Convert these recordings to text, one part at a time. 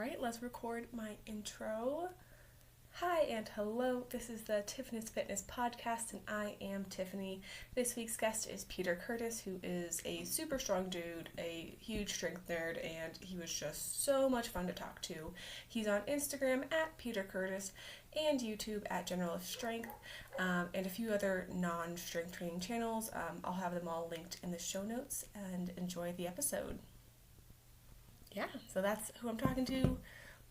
right, let's record my intro. Hi and hello, this is the Tiffany's Fitness Podcast, and I am Tiffany. This week's guest is Peter Curtis, who is a super strong dude, a huge strength nerd, and he was just so much fun to talk to. He's on Instagram at Peter Curtis and YouTube at Generalist Strength, and a few other non-strength training channels. I'll have them all linked in the show notes, and enjoy the episode. Yeah, so that's who I'm talking to, a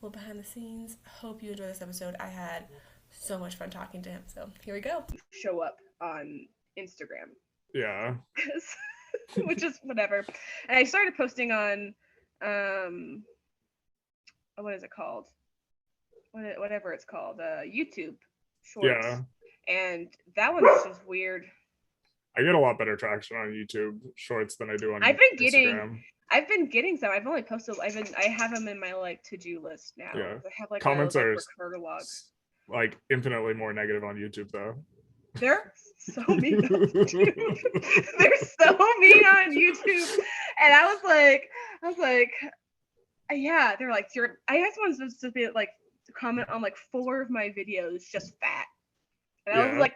little behind the scenes. Hope you enjoy this episode. I had so much fun talking to him, so here we go. Show up on Instagram. Yeah. Which is whatever. And I started posting on, what is it called? Whatever it's called, YouTube Shorts. Yeah. And that one's just weird. I get a lot better traction on YouTube Shorts than I do on I've been Instagram. getting some. I've only posted. I have them in my to-do list now. Yeah. I have Comments are logs. Infinitely more negative on YouTube though. They're so mean on YouTube. They're so mean on YouTube. And I was like, yeah, they're like, I guess one was to be like, comment on 4 of my videos just fat. And I was like,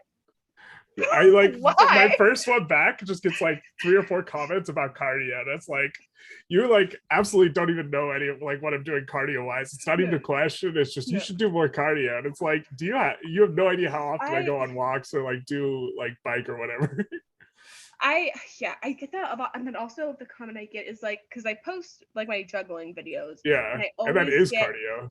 why? My first one back just gets 3 or 4 comments about cardio. And it's you absolutely don't even know any of what I'm doing cardio wise. It's not even a question. It's just you should do more cardio. And it's do you have no idea how often I go on walks or do bike or whatever. I get that a lot. And then also the comment I get is because I post my juggling videos. Yeah, and that is cardio.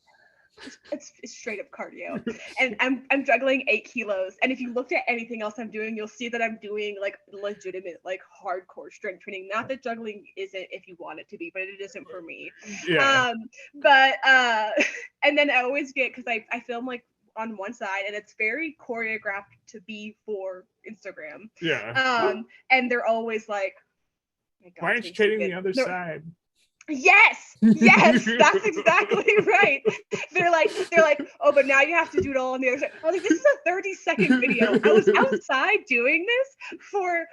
It's straight up cardio. And I'm juggling 8 kilos, and if you looked at anything else I'm doing, you'll see that I'm doing legitimate hardcore strength training. Not that juggling isn't if you want it to be, but it isn't for me. And then I always get, because I film on one side and it's very choreographed to be for Instagram, and they're always like, oh my God, why aren't you training the other side? Yes, that's exactly right. They're like, oh, but now you have to do it all on the other side. I was like, this is a 30-second video. I was outside doing this for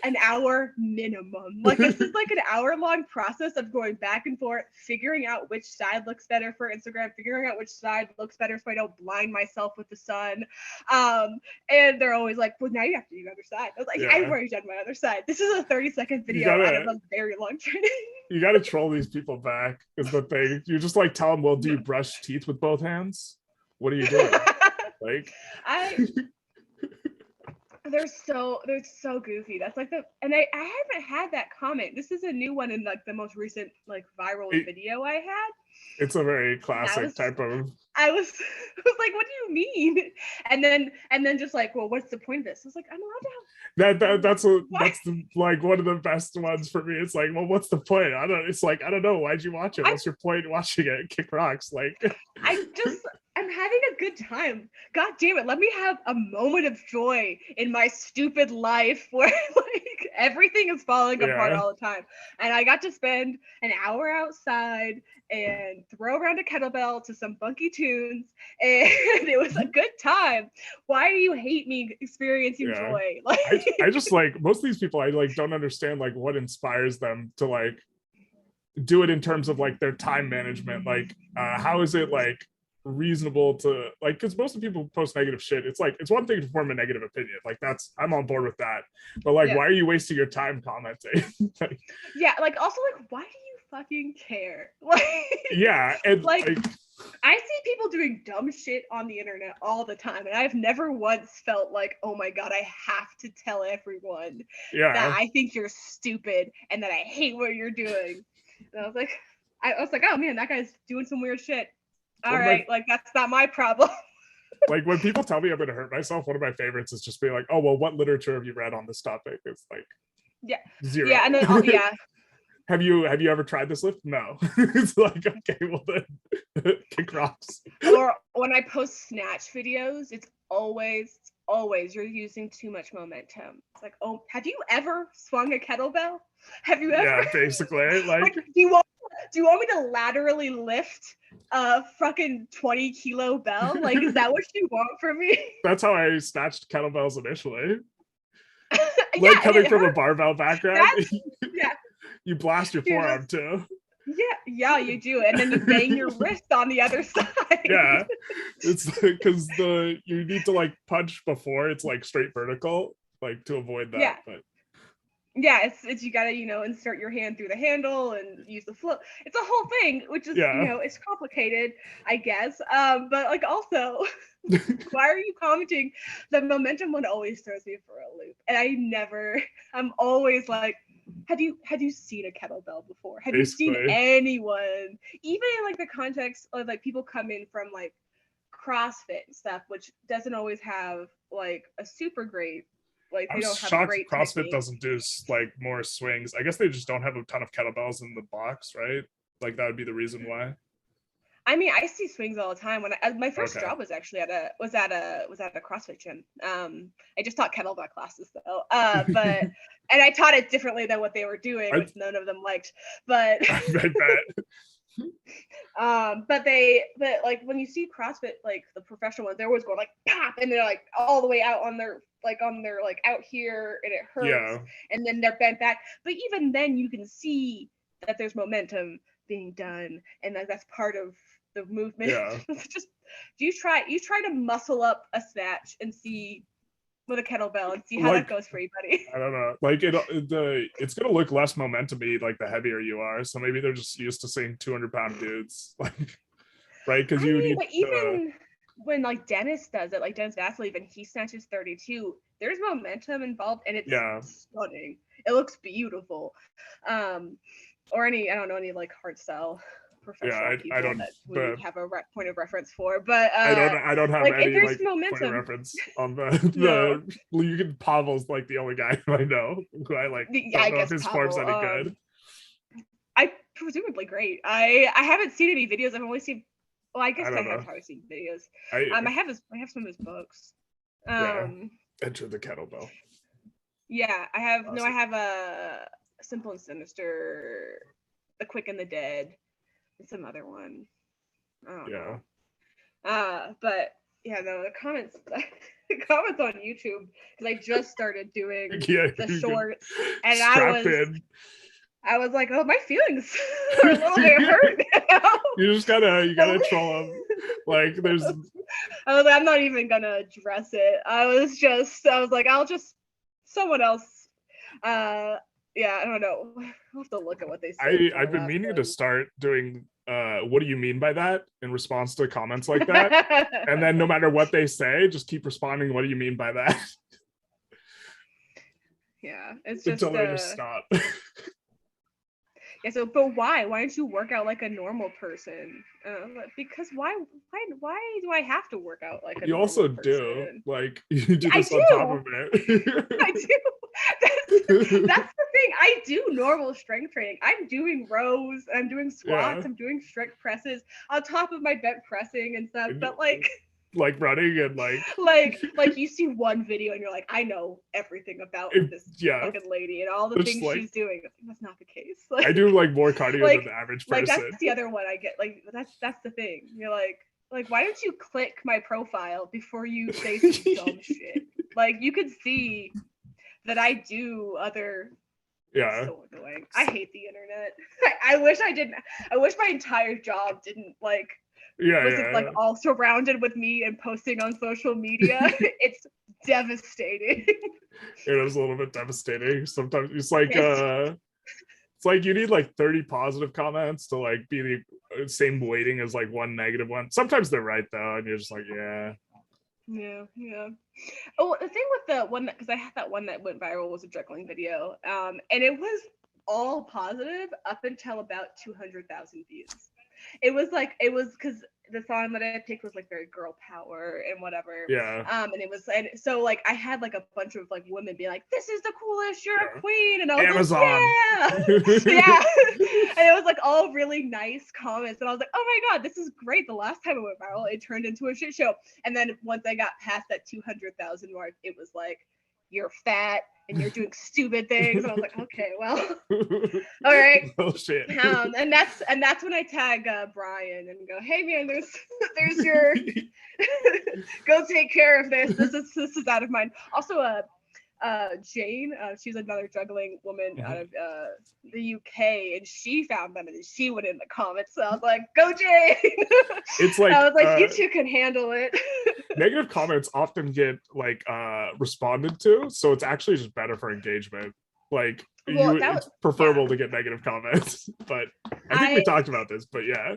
an hour minimum. This is an hour-long process of going back and forth, figuring out which side looks better for Instagram, figuring out which side looks better so I don't blind myself with the sun. And they're always like, well, now you have to do the other side. I was like, I've already done my other side. This is a 30-second video out of a very long training. You gotta troll these people back is the thing. You just tell them, well, do you brush teeth with both hands? What are you doing? They're so goofy. That's and I haven't had that comment. This is a new one in the most recent viral video I had. It's a very classic type of. I was like, what do you mean? And then just well, what's the point of this? I was like, I'm allowed to have that's one of the best ones for me. It's well, what's the point? I don't know. Why'd you watch it? What's your point watching it? Kick rocks. I'm having a good time. God damn it. Let me have a moment of joy in my stupid life where everything is falling apart all the time. And I got to spend an hour outside and throw around a kettlebell to some funky tunes, and it was a good time. Why do you hate me experiencing joy? I just most of these people I don't understand what inspires them to do it in terms of their time management. How is it reasonable to because most of the people post negative shit. It's one thing to form a negative opinion, I'm on board with that, but why are you wasting your time commenting? Also why do you fucking care? And I see people doing dumb shit on the internet all the time, and I've never once felt oh my God, I have to tell everyone that I think you're stupid and that I hate what you're doing. And I was like, oh man, that guy's doing some weird shit. All right, that's not my problem. When people tell me I'm gonna hurt myself, one of my favorites is just being oh well, what literature have you read on this topic? It's 0. And then Have you ever tried this lift? No. It's okay, well then kick rocks. Or when I post snatch videos, it's always you're using too much momentum. It's oh, have you ever swung a kettlebell? Have you ever? Yeah, basically. Do you want me to laterally lift a fucking 20 kilo bell? Is that what you want from me? That's how I snatched kettlebells initially. Coming from a barbell background. You blast your forearm too. Yeah, you do. And then you bang your wrist on the other side. Yeah, it's because you need to like punch before it's like straight vertical, like to avoid that. Yeah. But Yeah, it's you gotta, insert your hand through the handle and use the flow. It's a whole thing, which is, yeah, it's complicated, I guess. But like also, why are you commenting? The momentum one always throws me for a loop. And I'm always like, have you seen a kettlebell before? Have you seen basically, anyone, even in like the context of like people come in from like CrossFit and stuff, which doesn't always have like a super great, like they I'm don't have a shocked great CrossFit technique. doesn't do like more swings. I guess they just don't have a ton of kettlebells in the box, right? Like that would be the reason why. I mean, I see swings all the time. When my first Okay. job was actually at a CrossFit gym. I just taught kettlebell classes though. But and I taught it differently than what they were doing, which none of them liked. But I bet. but like when you see CrossFit, like the professional ones, they're always going like pop, and they're like all the way out on their like out here, and it hurts, Yeah. and then they're bent back. But even then, you can see that there's momentum being done, and that's part of the movement. Yeah. Just you try to muscle up a snatch and see with a kettlebell and see how that goes for you, buddy. I don't know. Like it's gonna look less momentum-y like the heavier you are. So maybe they're just used to seeing 200-pound dudes, like right? Because you need. But even when like Dennis does it, like Dennis Vasily, even he snatches 32. There's momentum involved, and it's stunning. It looks beautiful. Or any like hardstyle professional people I don't, that we have a point of reference for, but I don't have like any there's like momentum. point of reference on the you can Pavel's like the only guy who I know who I like. I guess if his Pavel, form's any good. I presumably great. I haven't seen any videos. I've only seen. Well, I guess I have probably seen videos. I have some of his books. Enter the Kettlebell. Yeah, I have awesome. No, I have a Simple and Sinister, The Quick and the Dead, and some other one. Know. But yeah, no, the comments on YouTube, because I just started doing the shorts, and I was like, oh, my feelings are a little bit hurt now. You gotta troll them. Like there's. I was like, I'm not even gonna address it. I was like, I'll just someone else. Yeah, I don't know. I'll have to look at what they say. I've been meaning to start doing what do you mean by that in response to comments like that? And then no matter what they say, just keep responding, what do you mean by that? Yeah, it's just until they just stop. Yeah, so but why don't you work out like a normal person? Because why do I have to work out like a normal person? Do like you do this on top of it. I do. That's the thing. I do normal strength training. I'm doing rows, I'm doing squats, I'm doing strict presses on top of my bench pressing and stuff. But like running and like you see one video and you're like, I know everything about this fucking lady and all the things she's doing. That's not the case. I do like more cardio than the average person. That's the other one I get. Like that's the thing. You're like why don't you click my profile before you say some dumb shit? Like you could see that I do other. Yeah. So annoying. I hate the internet. I wish I didn't. I wish my entire job didn't wasn't all surrounded with me and posting on social media. It's devastating. It is a little bit devastating. Sometimes it's like you need like 30 positive comments to like be the same weighting as like one negative one. Sometimes they're right though, and you're just like, yeah. Oh, the thing with the one because I had that one that went viral was a juggling video, and it was all positive up until about 200,000 views. It was because the song that I picked was like very girl power and whatever. Yeah. And so like I had like a bunch of like women be like, "This is the coolest, you're a queen," and I was Amazon. like, yeah. And it was like all really nice comments, and I was like, "Oh my god, this is great." The last time it went viral, it turned into a shit show. And then once I got past that 200,000 mark, it was like, "You're fat and you're doing stupid things." And I was like, okay, well, all right. Oh shit. And that's when I tag Brian and go, "Hey man, there's your go take care of this. This is out of mine." Also, Jane. She's another juggling woman out Mhm. of the UK, and she found them and she went in the comments. So I was like, "Go Jane!" It's like I was like, "You two can handle it." negative comments often get like responded to, so it's actually just better for engagement. Like Well, it's preferable to get negative comments. But I think we talked about this, but yeah.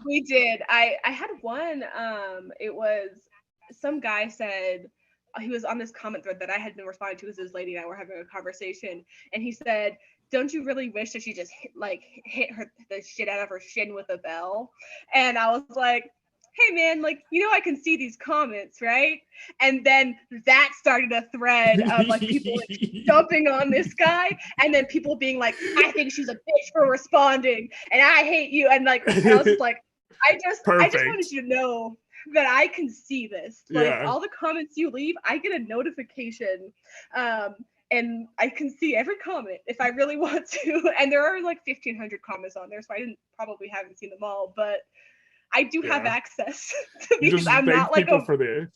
We did. I had one. It was some guy said he was on this comment thread that I had been responding to because this lady and I were having a conversation, and he said, "Don't you really wish that she just hit her the shit out of her shin with a bell?" And I was like, "Hey man, like I can see these comments, right?" And then that started a thread of like people like dumping on this guy, and then people being like, "I think she's a bitch for responding, and I hate you," and I was just like, I just wanted you to know that I can see this. Like all the comments you leave, I get a notification. And I can see every comment if I really want to. And there are like 1,500 comments on there, so I probably haven't seen them all, but I do have access to these. You just I'm not like people for the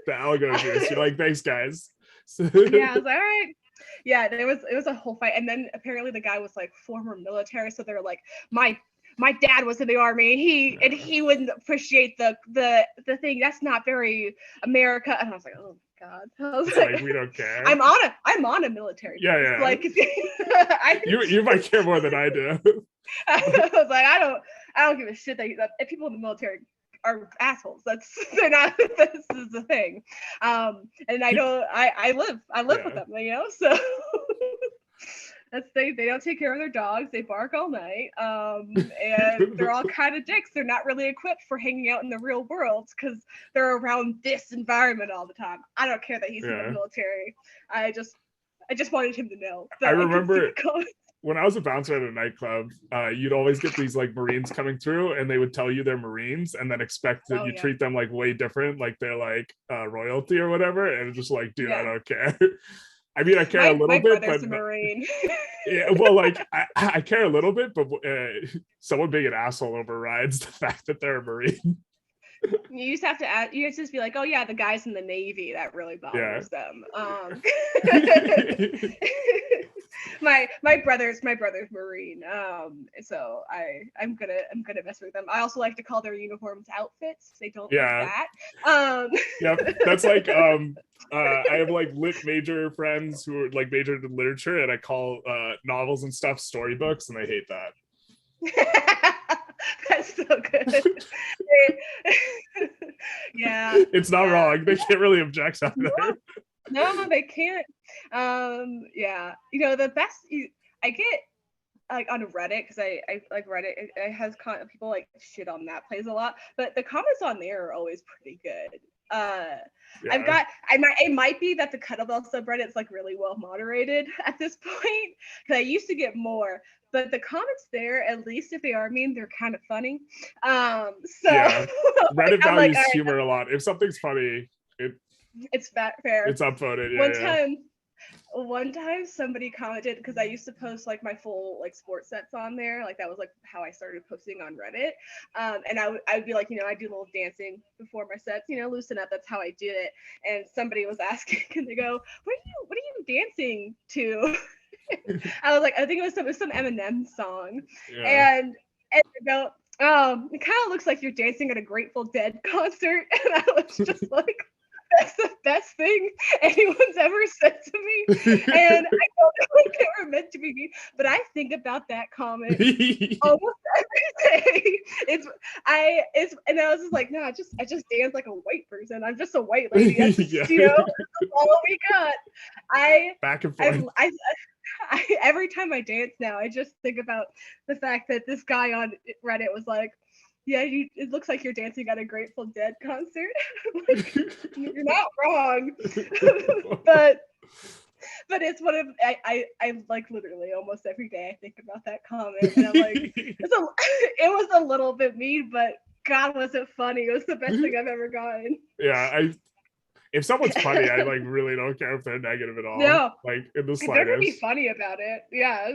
algo juice. You're like, thanks guys. Yeah, I was like, all right. Yeah, it was a whole fight, and then apparently the guy was like former military, so they're like, my dad was in the army, and he wouldn't appreciate the thing. That's not very America. And I was like, oh God. I was like, we don't care. I'm on a military base. Yeah. Like you might care more than I do. I was like, I don't give a shit that people in the military are assholes. They're not. This is the thing. And I don't. I live with them. So. They don't take care of their dogs. They bark all night. And they're all kind of dicks. They're not really equipped for hanging out in the real world because they're around this environment all the time. I don't care that he's in the military. I just wanted him to know. I remember when I was a bouncer at a nightclub, you'd always get these like Marines coming through, and they would tell you they're Marines, and then expect that you treat them like way different, like they're like royalty or whatever. And it's just like, dude, I don't care. I mean, I care a little bit, but brother's a Marine. Yeah, well, like I care a little bit, but someone being an asshole overrides the fact that they're a Marine. You just have to add. You just be like, oh yeah, the guys in the Navy, that really bothers them. My brother's Marine. So I'm gonna mess with them. I also like to call their uniforms outfits. They don't like that. Yeah, that's like I have like lit major friends who are like majored in literature, and I call novels and stuff storybooks, and they hate that. That's so good. Yeah, it's not wrong. They can't really object on that. No, they can't. Yeah, the best I get like on Reddit, because I like Reddit. It has people like shit on that place a lot, but the comments on there are always pretty good. It might be that the kettlebell subreddit is like really well moderated at this point, because I used to get more, but the comments there, at least if they are mean, they're kind of funny. Reddit values humor a lot. If something's funny, it's fair. It's upvoted. One time somebody commented, because I used to post like my full like sports sets on there, like that was like how I started posting on Reddit, and I would be like, I do a little dancing before my sets, loosen up, that's how I did it. And somebody was asking, and they go, what are you dancing to? I was like, I think it was some Eminem song. And they go, it kind of looks like you're dancing at a Grateful Dead concert. And I was just like, that's the best thing anyone's ever said to me. And I don't know if they were meant to be me, but I think about that comment almost every day. And I was just like, no, I just dance like a white person. I'm just a white lady. That's all we got. Back and forth. Every time I dance now, I just think about the fact that this guy on Reddit was like, yeah, it looks like you're dancing at a Grateful Dead concert. Like, you're not wrong. but it's one of I like literally almost every day I think about that comment, and I'm like, it was a little bit mean, but God, was it funny? It was the best thing I've ever gotten. Yeah, if someone's funny, I like really don't care if they're negative at all. No, like in the slightest. They're gonna be funny about it. Yeah.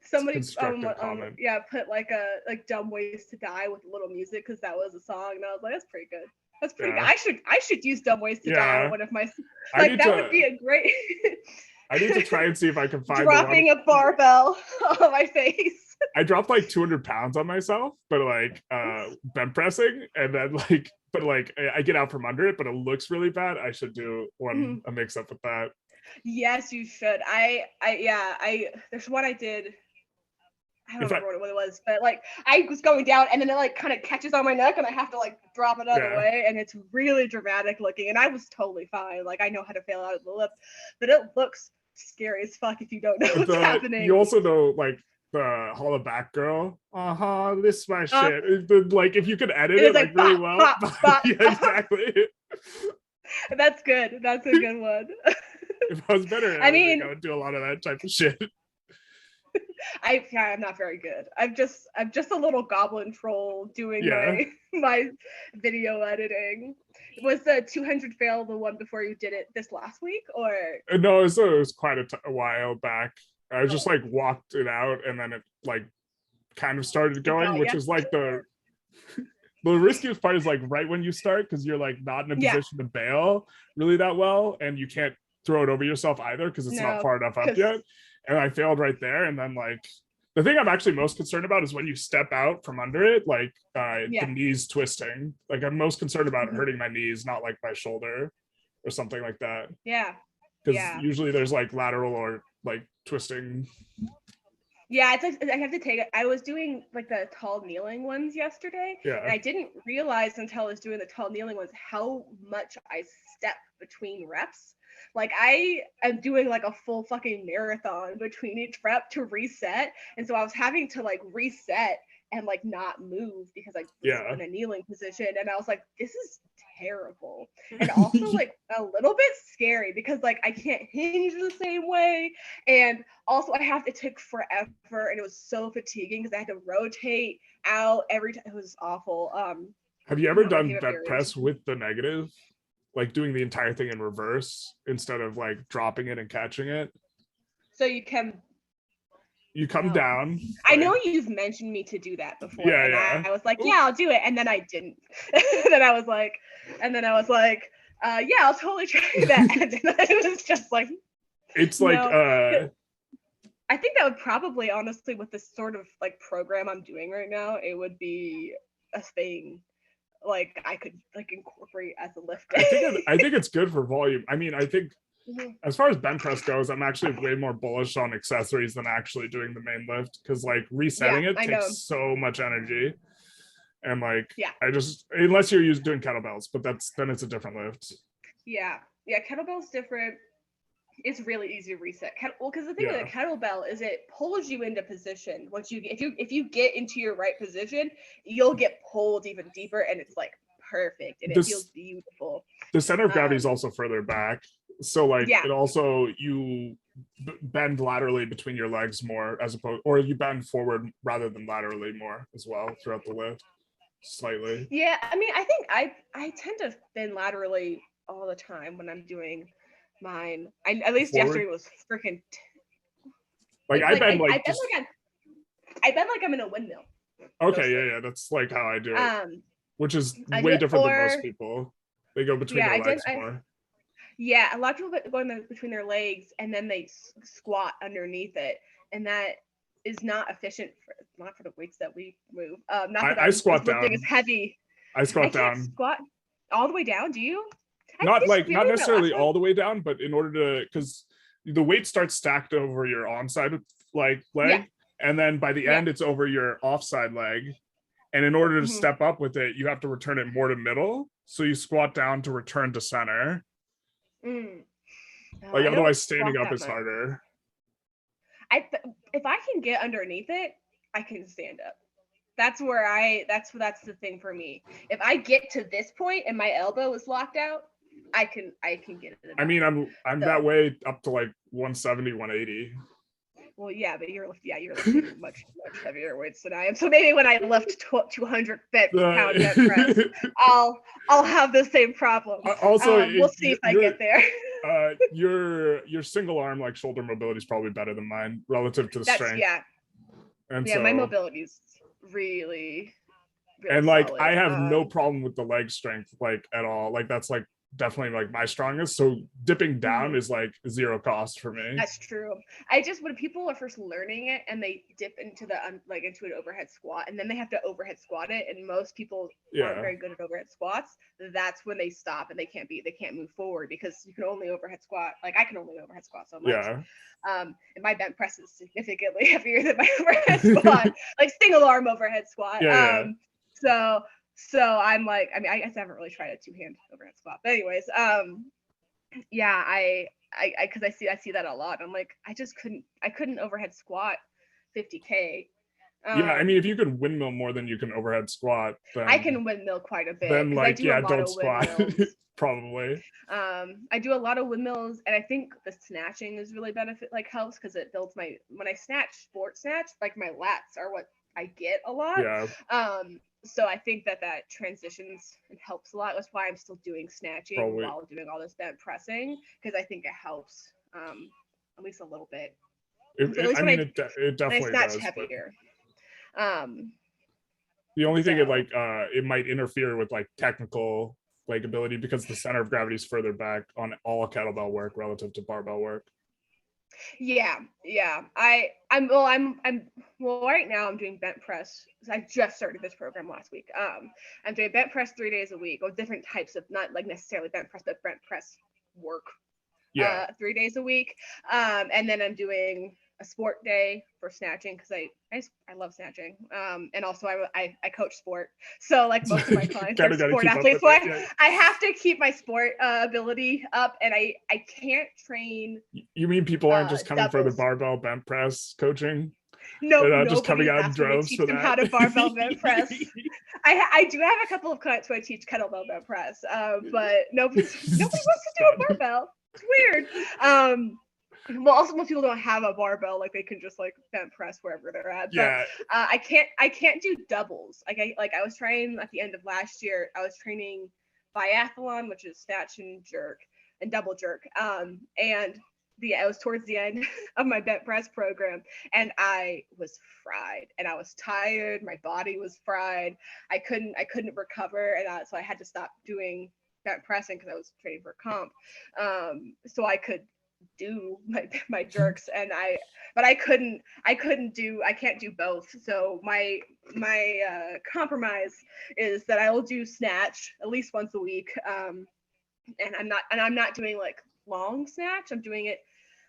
Somebody put like dumb ways to die with a little music, because that was a song, and I was like, that's pretty good. That's pretty Yeah. good. I should use Dumb Ways to Die Yeah. on one of my, I like need that to- would be a great I need to try and see if I can find dropping a barbell on my face. I dropped like 200 pounds on myself, but like bench pressing, and then like, but like I get out from under it, but it looks really bad. I should do one a mix up with that. Yes, you should. There's one I did. I don't remember what it was, but like I was going down and then it like kind of catches on my neck and I have to like drop it out of the way, and it's really dramatic looking, and I was totally fine. Like I know how to fail out of the lip, but it looks scary as fuck if you don't know what's happening. You also know like the holla back girl. This is my shit. Like if you could edit it like really well. Yeah, exactly. That's good. That's a good one. If I was better, I would do a lot of that type of shit. I'm not very good. I'm just a little goblin troll doing my video editing. Was the 200 fail the one before you did it this last week, or no? It was quite a while back. I was just like walked it out, and then it like kind of started going, which is like the riskiest part is like right when you start, because you're like not in a position to bail really that well, and you can't throw it over yourself either because it's not far enough up yet. And I failed right there. And then like the thing I'm actually most concerned about is when you step out from under it, like the knees twisting. Like I'm most concerned about hurting my knees, not like my shoulder or something like that. Yeah. Because usually there's like lateral or like twisting. Yeah, it's like I have to take it. I was doing like the tall kneeling ones yesterday, and I didn't realize until I was doing the tall kneeling ones how much I step between reps. Like I am doing like a full fucking marathon between each rep to reset, and so I was having to like reset and like not move because I was in a kneeling position, and I was like, this is terrible, and also like a little bit scary because like I can't hinge the same way, and also it took forever, and it was so fatiguing because I had to rotate out every time. It was awful. Have you ever done bench press with the negative, like doing the entire thing in reverse instead of like dropping it and catching it? So you come down. I know you've mentioned me to do that before. I was like, yeah, I'll do it, and then I didn't. and then I was like, yeah, I'll totally try that. And then it was just like, it's like I think that would probably, honestly, with this sort of like program I'm doing right now, it would be a thing like I could like incorporate as a lift. I think it's good for volume. I mean, I think as far as bench press goes, I'm actually way more bullish on accessories than actually doing the main lift, because like resetting it takes so much energy, and like I just, unless you're doing kettlebells, but then it's a different lift. Yeah, kettlebell's different. It's really easy to reset. Because the thing with a kettlebell is it pulls you into position. Once if you get into your right position, you'll get pulled even deeper, and it's like perfect, and it feels beautiful. The center of gravity is also further back, so like it also, you bend laterally between your legs more, as opposed, or you bend forward rather than laterally more as well throughout the lift, slightly. Yeah, I mean, I think I tend to bend laterally all the time when I'm doing mine. At least forward? Yesterday was freaking I bend like I'm in a windmill. Okay, yeah, that's like how I do it, which is way different than most people. They go between their legs more. Yeah, a lot of people go between their legs, and then they squat underneath it, and that is not efficient not for the weights that we move. I squat down. Is heavy. I squat down. Squat all the way down. Do you? Not necessarily all the way down, but in order to, because the weight starts stacked over your onside leg, and then by the end it's over your offside leg, and in order to step up with it, you have to return it more to middle, so you squat down to return to center. Like otherwise standing up is harder. If I can get underneath it, I can stand up. That's the thing for me. If I get to this point and my elbow is locked out, I can get it. I mean, I'm that way up to like 170, 180. Well, yeah, but you're lifting much heavier weights than I am. So maybe when I lift 200 pound bench press, I'll have the same problem. Also, we'll see if I get there. Your single arm like shoulder mobility is probably better than mine relative to the strength. Yeah. And my mobility is really really And like solid. I have no problem with the leg strength like at all. Like that's like definitely like my strongest. So dipping down is like zero cost for me. That's true. I just, when people are first learning it and they dip into the like into an overhead squat and then they have to overhead squat it, and most people aren't very good at overhead squats, that's when they stop and they can't move forward, because you can only overhead squat, like I can only overhead squat so much. And my bench press is significantly heavier than my overhead squat, like single arm overhead squat. So I'm like, I mean, I guess I haven't really tried a 2-hand overhead squat, but anyways, yeah, I because I see that a lot. I'm like, I couldn't overhead squat 50K. Yeah, I mean, if you could windmill more than you can overhead squat, then I can windmill quite a bit. Then like, I do a lot don't of squat. Probably. I do a lot of windmills, and I think the snatching is really helps, because it builds when I sport snatch, like my lats are what I get a lot. Yeah. So I think that transitions and helps a lot. That's why I'm still doing snatching while doing all this bench pressing, because I think it helps at least a little bit. It definitely snatch does. Heavier. The only thing it might interfere with like technical like ability, because the center of gravity is further back on all kettlebell work relative to barbell work. Yeah. I'm right now I'm doing bench press. I just started this program last week. I'm doing bench press 3 days a week, or different types of, not like necessarily bench press, but bench press work. 3 days a week. And then I'm doing a sport day for snatching, because I love snatching. And also I coach sport, so like most of my clients are sport athletes, so I have to keep my sport ability up, and I can't train. You mean people aren't just coming for the barbell bench press coaching? No, they're not just coming out in droves for that. How to barbell bench press. I do have a couple of clients who I teach kettlebell bench press, but nobody wants to do a barbell. It's weird. Well, also most people don't have a barbell, like they can just like bench press wherever they're at. But I can't do doubles. I was trying at the end of last year. I was training biathlon, which is snatch and jerk and double jerk. And I was towards the end of my bench press program, and I was fried, and I was tired. My body was fried. I couldn't recover, and so I had to stop doing bench pressing because I was training for comp. So I could do my jerks, but I can't do both. So my compromise is that I will do snatch at least once a week. And I'm not doing like long snatch. I'm doing it,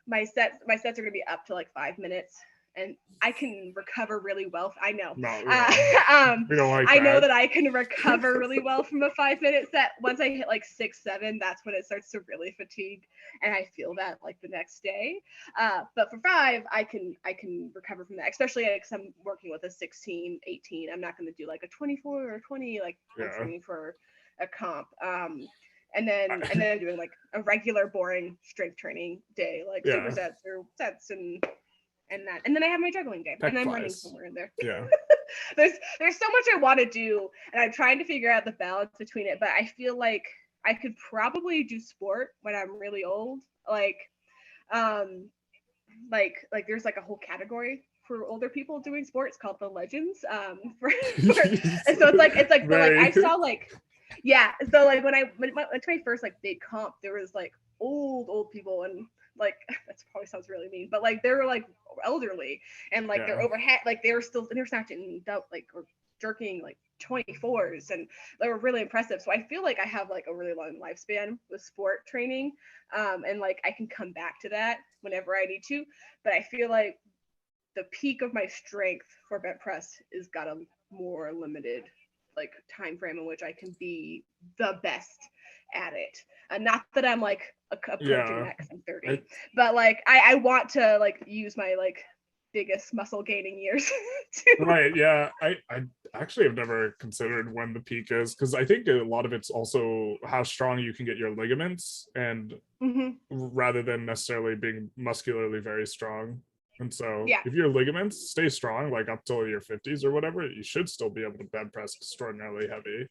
my sets are going to be up to like 5 minutes, and I can recover really well. I know. We don't like I know that I can recover really well from a 5-minute set. Once I hit like 6, 7, that's when it starts to really fatigue, and I feel that like the next day. But for 5, I can recover from that, especially because I'm working with a 16, 18. I'm not going to do like a 24 or 20 like I'm training for a comp. And then I'm doing like a regular boring strength training day, like supersets or sets and that, and then I have my juggling day, and I'm running somewhere in there. There's so much I want to do, and I'm trying to figure out the balance between it. But I feel like I could probably do sport when I'm really old. Like there's like a whole category for older people doing sports called the legends. And so it's like but like I saw like so like when I went to my first like big comp, there was like old people, and like that probably sounds really mean, but like they were like elderly, and like they're overhead, like they were snatching like or jerking like 24s, and they were really impressive. So I feel like I have like a really long lifespan with sport training, and like I can come back to that whenever I need to. But I feel like the peak of my strength for bench press is got a more limited like time frame in which I can be the best at it. And not that I'm like approaching that because I'm 30, but like I want to like use my like biggest muscle gaining years to... I actually have never considered when the peak is, because I think a lot of it's also how strong you can get your ligaments, and rather than necessarily being muscularly very strong. And so if your ligaments stay strong like up till your 50s or whatever, you should still be able to bench press extraordinarily heavy.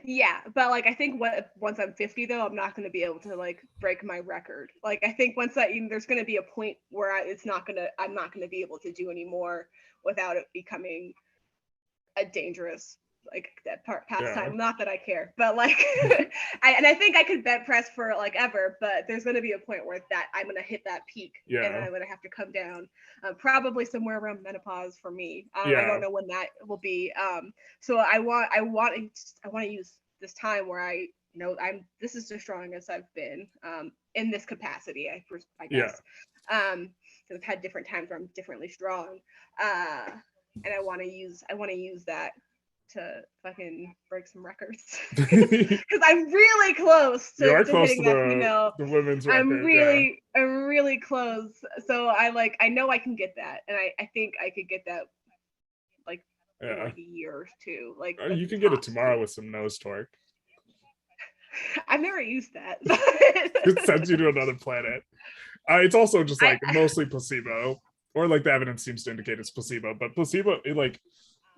Yeah, but like I think once I'm 50 though, I'm not going to be able to like break my record. Like I think once there's going to be a point where I'm not going to be able to do anymore without it becoming a dangerous like that pastime. Yeah. Not that I care, but like, I think I could bench press for like ever, but there's going to be a point where that I'm going to hit that peak, Yeah. and I'm going to have to come down, probably somewhere around menopause for me. I Yeah. don't know when that will be. So I want to use this time where I know this is the strongest I've been in this capacity. I guess. Yeah. Because I've had different times where I'm differently strong, and I want to use that to fucking break some records because I'm really close to, You are close hitting to that the women's record. I'm really close. So I know I can get that, and I think I could get that like in like a year or two. Like you can get it tomorrow with some nose torque. I've never used that. It sends you to another planet. It's also just like mostly placebo, or like the evidence seems to indicate it's placebo. But placebo,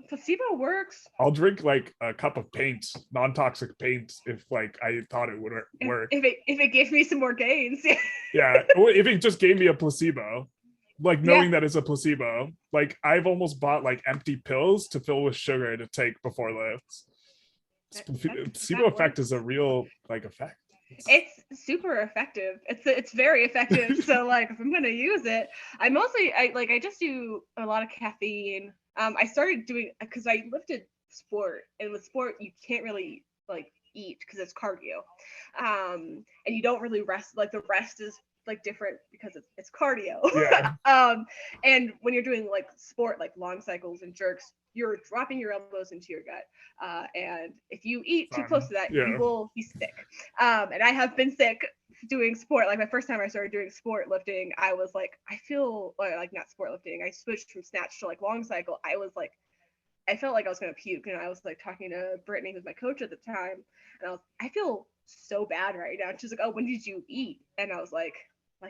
placebo works. I'll drink like a cup of paint, non-toxic paint, if like I thought it would work. If it gives me some more gains. Yeah, if it just gave me a placebo, like knowing that it's a placebo. Like I've almost bought like empty pills to fill with sugar to take before lifts. Placebo effect is a real like effect. It's super effective. It's very effective. So like if I'm gonna use it, I just do a lot of caffeine. I started doing because I lifted sport, and with sport you can't really like eat because it's cardio, and you don't really rest. Like the rest is like different because it's cardio. Yeah. And when you're doing like sport, like long cycles and jerks, you're dropping your elbows into your gut, and if you eat too close to that, you will be sick. And I have been sick doing sport. Like my first time I started doing sport lifting, I was like, I feel like not sport lifting. I switched from snatch to like long cycle. I felt like I was gonna puke, and I was like talking to Brittany, who's my coach at the time, and I feel so bad right now. And she's like, oh, when did you eat? And I was like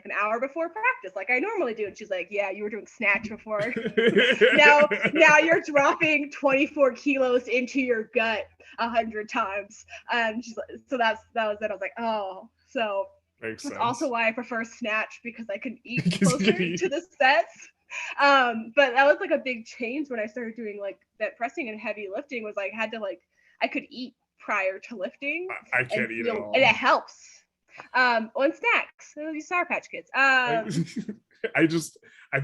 an hour before practice, like I normally do. And she's like, yeah, you were doing snatch before. now you're dropping 24 kilos into your gut 100 times. And she's like, so that was it. I was like, oh, so that's also why I prefer snatch, because I can eat closer to the sets. But that was like a big change when I started doing like that pressing and heavy lifting. Was like I could eat prior to lifting. I can't eat at all. And it helps. On snacks, these Sour Patch Kids. I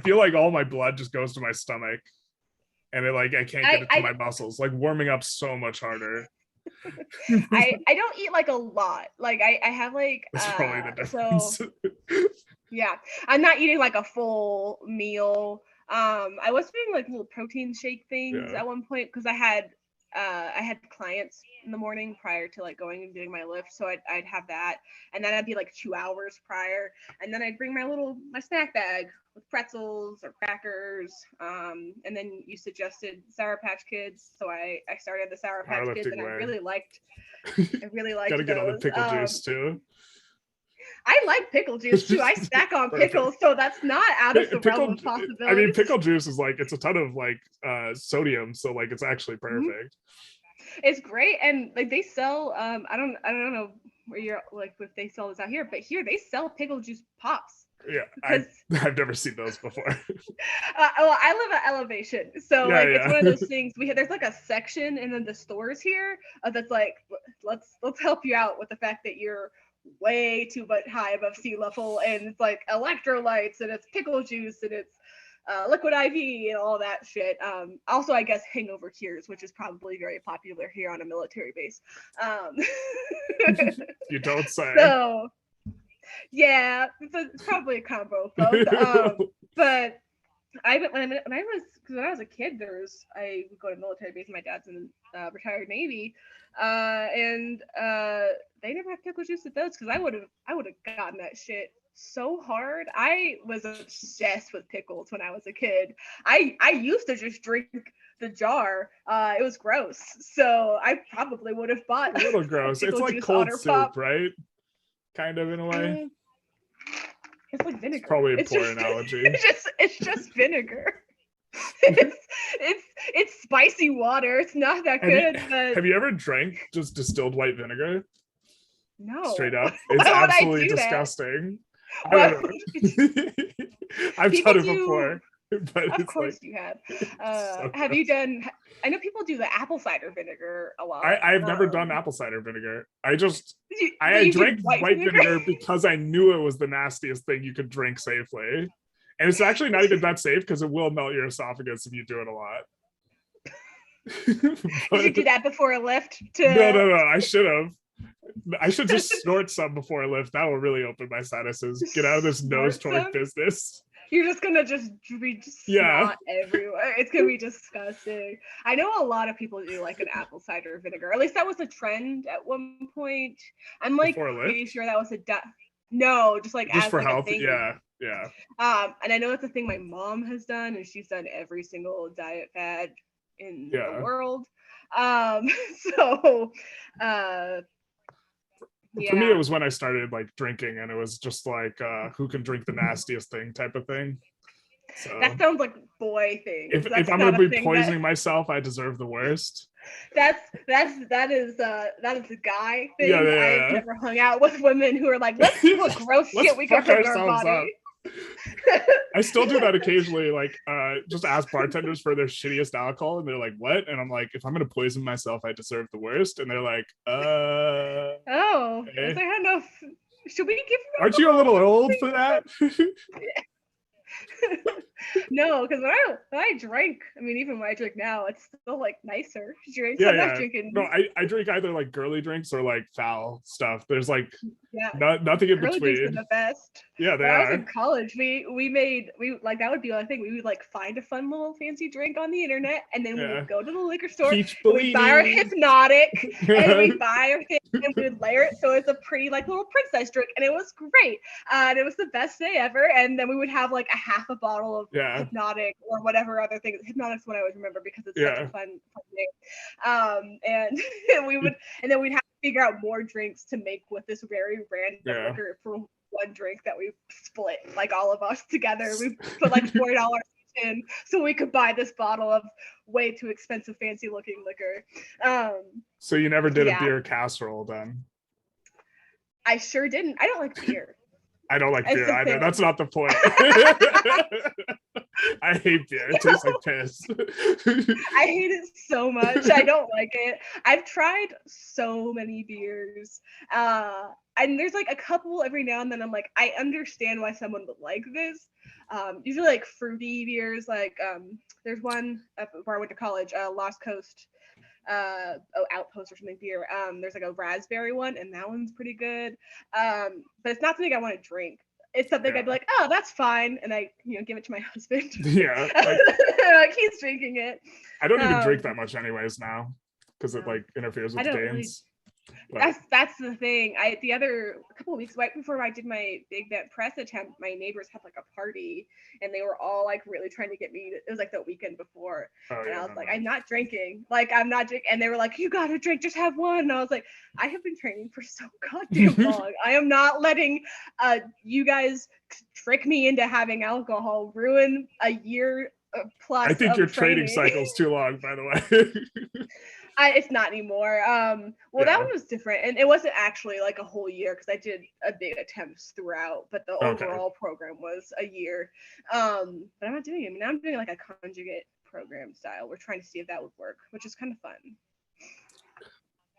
feel like all my blood just goes to my stomach, and I can't get it to my muscles. Like warming up so much harder. I don't eat like a lot. Like I have like that's probably the difference. So, yeah, I'm not eating like a full meal. I was doing like little protein shake things at one point because I had clients in the morning prior to like going and doing my lift, so I'd have that, and then I'd be like 2 hours prior, and then I'd bring my snack bag with pretzels or crackers, and then you suggested Sour Patch Kids, so I started the Sour Patch Kids, and I really liked gotta get on the pickle juice too. I like pickle juice too. I snack on pickles, so that's not out of the realm of possibility. I mean, pickle juice is like, it's a ton of like sodium, so like it's actually perfect. It's great, and like they sell I don't know where you're like if they sell this out here, but here they sell pickle juice pops. Yeah, I've never seen those before. Well, I live at elevation, so it's one of those things. There's like a section in the stores here that's like, let's help you out with the fact that you're way too much high above sea level, and it's like electrolytes, and it's pickle juice, and it's liquid IV and all that shit. Also, I guess hangover cures, which is probably very popular here on a military base. You don't say. So, yeah, it's probably a combo of both. But when I was a kid, I would go to military base. My dad's in retired Navy, and they never had pickle juice at those because I would have gotten that shit so hard. I was obsessed with pickles when I was a kid. I used to just drink the jar. It was gross, so I probably would have bought a little gross. It's like cold soup, pop. Right? Kind of in a way. It's like vinegar. It's probably a poor analogy. It's just vinegar. It's spicy water. It's not that good. Have you ever drank just distilled white vinegar? No. Straight up. It's absolutely disgusting. I don't know. I've done it before. But Of it's course like you have. so Have gross. you done? I know people do the apple cider vinegar a lot. I've never done apple cider vinegar. I But you did drank white white vinegar. vinegar because I knew it was the nastiest thing you could drink safely. And it's actually not even that safe because it will melt your esophagus if you do it a lot. Did you do But that before a lift? no. I should have. I should just snort some before I lift. That will really open my sinuses. Get out of this nose Snort torque some? business. You're just gonna just be Yeah. snot everywhere. It's gonna be disgusting. I know a lot of people do like an apple cider vinegar. At least that was a trend at one point. I'm like Before a pretty lift? sure that was no, just like Just as for like a health. thing. Yeah. And I know it's a thing my mom has done, and she's done every single diet fad in the Yeah. world. So For me, it yeah. was when I started like drinking, and it was just like who can drink the nastiest thing type of thing. So That sounds like boy things. if That's I'm not gonna a be thing that poisoning myself, I deserve the worst. that is a guy Yeah, thing. I've never hung out with women who are like, let's see what gross Let's shit we can fuck put in our ourselves up. body. I still do that occasionally, like just ask bartenders for their shittiest alcohol, and they're like, "What?" And I'm like, "If I'm gonna poison myself, I deserve the worst." And they're like, Oh, is okay. there enough? Should we give you Aren't you a little old for that?" No, because when I drink, I mean, even when I drink now, it's still like nicer drinks. Yeah, I'm not yeah. drinking. No, I drink either like girly drinks or like foul stuff. There's like Yeah, nothing in girly drinks are between. the best. Yeah, they When I was are. in college, we like that would be our thing. We would like find a fun little fancy drink on the internet, and then we Yeah. would go to the liquor store. Peach And we'd buy our Bellini. hypnotic, and we'd buy our thing, and we would layer it so it's a pretty like little princess drink, and it was great. And it was the best day ever. And then we would have like a half a bottle of Yeah. hypnotic or whatever other thing. Hypnotic's what I always remember because it's such a Yeah. fun name. And we would, and then we'd have to figure out more drinks to make with this very random Yeah. liquor for one drink that we split, like all of us together. We put like $40 in so we could buy this bottle of way too expensive, fancy looking liquor. So you never did a Yeah. beer casserole then? I sure didn't. I don't like beer. I don't like That's beer the either. thing. That's not the point. I hate beer. It tastes like piss. I hate it so much. I don't like it. I've tried so many beers. And there's like a couple every now and then I'm like, I understand why someone would like this. Usually like fruity beers, like there's one where I went to college, Lost Coast, Outpost or something beer. There's like a raspberry one, and that one's pretty good. But it's not something I want to drink. It's something I'd be like, oh, that's fine, and I, give it to my husband. Yeah, like he's drinking it. I don't even drink that much anyways now because it No. like interferes with I don't really- gains. But That's the thing. A couple of weeks right before I did my big bent press attempt, my neighbors had like a party, and they were all like really trying to get me. It was like the weekend before, and I was like, I'm not drinking. Like I'm not drinking, and they were like, you gotta drink, just have one. And I was like, I have been training for so goddamn long. I am not letting you guys trick me into having alcohol, ruin a year plus. I think your training cycle's too long, by the way. It's not anymore. That one was different, and it wasn't actually like a whole year because I did a big attempts throughout, but the overall program was a year. But I'm not doing it. I mean, I'm doing like a conjugate program style. We're trying to see if that would work, which is kind of fun.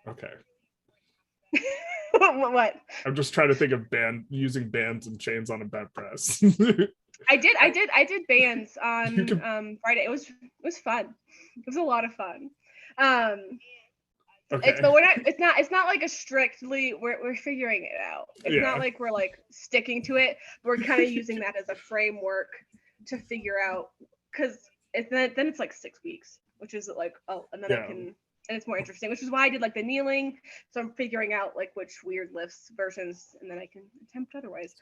Okay. What? I'm just trying to think of using bands and chains on a bent press. I did bands on Friday. It was fun. It was a lot of fun. Okay. But it's not like a strictly we're figuring it out. It's not like we're like sticking to it. We're kind of using that as a framework to figure out, because then it's like 6 weeks, which is like, and then I can, and it's more interesting, which is why I did like the kneeling. So I'm figuring out like which weird lifts versions, and then I can attempt otherwise.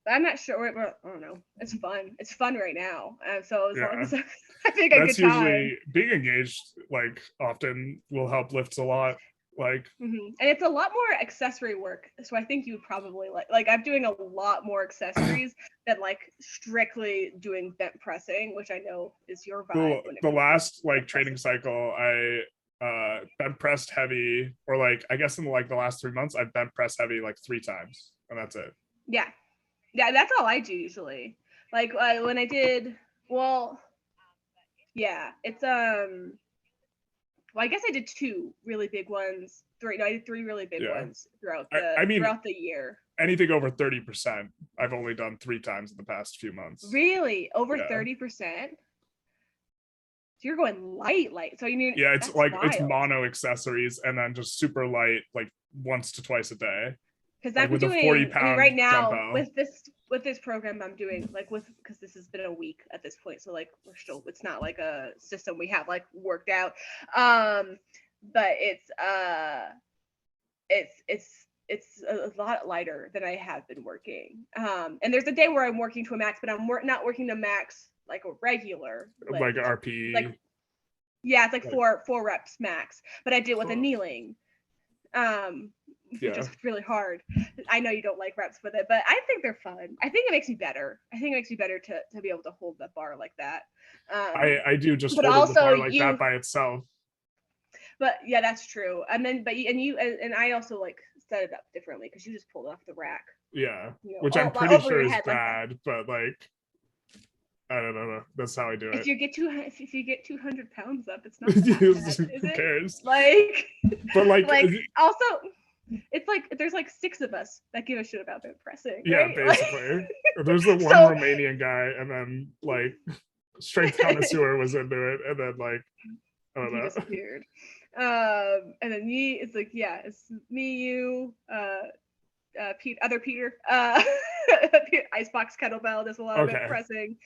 But I'm not sure. I don't know. It's fun. It's fun right now. So as long as I think a good time. That's usually being engaged. Like often will help lifts a lot. Like, and it's a lot more accessory work. So I think you would probably like I'm doing a lot more accessories than like strictly doing bent pressing, which I know is your vibe. The last like training cycle, I bent pressed heavy, or like I guess in like the last 3 months, I've bent pressed heavy like 3 times, and that's it. Yeah, that's all I do usually. Like when I did, well, yeah, it's well, I guess I did two really big ones. Three, no, I did three really big Yeah. ones throughout I mean, throughout the year. anything over 30%, I've only done 3 times in the past few months. Really, over Yeah. 30%. So you're going light. So you need. Yeah, it's that's like it's wild. mono accessories and then just super light, like once to twice a day. Because Like I'm with a doing. 40-pound I mean, right now dumbbell. with this program I'm doing, like because this has been a week at this point, so like we're still. It's not like a system we have like worked out. But it's a lot lighter than I have been working. And there's a day where I'm working to a max, but I'm not working to max like a regular lift. Like RP. Like, yeah, it's like four reps max, but I did it with a kneeling. Which is really hard. I know you don't like reps with it, but I think they're fun. I think it makes me better. I think it makes me better to be able to hold the bar like that. I do just but hold also the bar like that by itself. But yeah, that's true. And then, and I also like set it up differently because you just pulled it off the rack. Yeah, you know, which I'm pretty sure is bad, but like, I don't know. That's how I do it. If you get 200 pounds up, it's not that bad, who cares? Like, but like also, it's like there's like 6 of us that give a shit about bench pressing. Yeah, right? basically. Like, there's the one Romanian guy, and then like strength connoisseur was into it, and then like I don't know. He disappeared. And then it's like, yeah, it's me, you, other Peter, Icebox Kettlebell does a lot of bench pressing.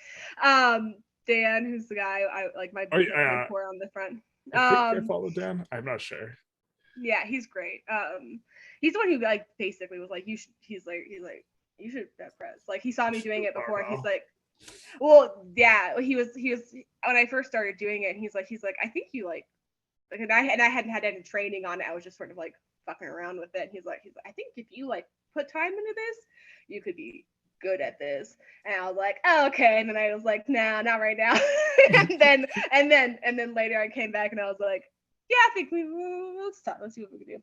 Dan, who's the guy I like my core on the front. I think I follow Dan. I'm not sure. Yeah, he's great. He's the one who like basically was like, he's like you should bench press. Like he saw me doing it before. He's like, well, yeah, he was when I first started doing it. He's like, I think you like, and I hadn't had any training on it. I was just sort of like fucking around with it. And he's like, I think if you like put time into this, you could be good at this. And I was like, oh, okay. And then I was like, nah, not right now. and then later I came back and I was like, yeah, I think let's talk. Let's see what we can do.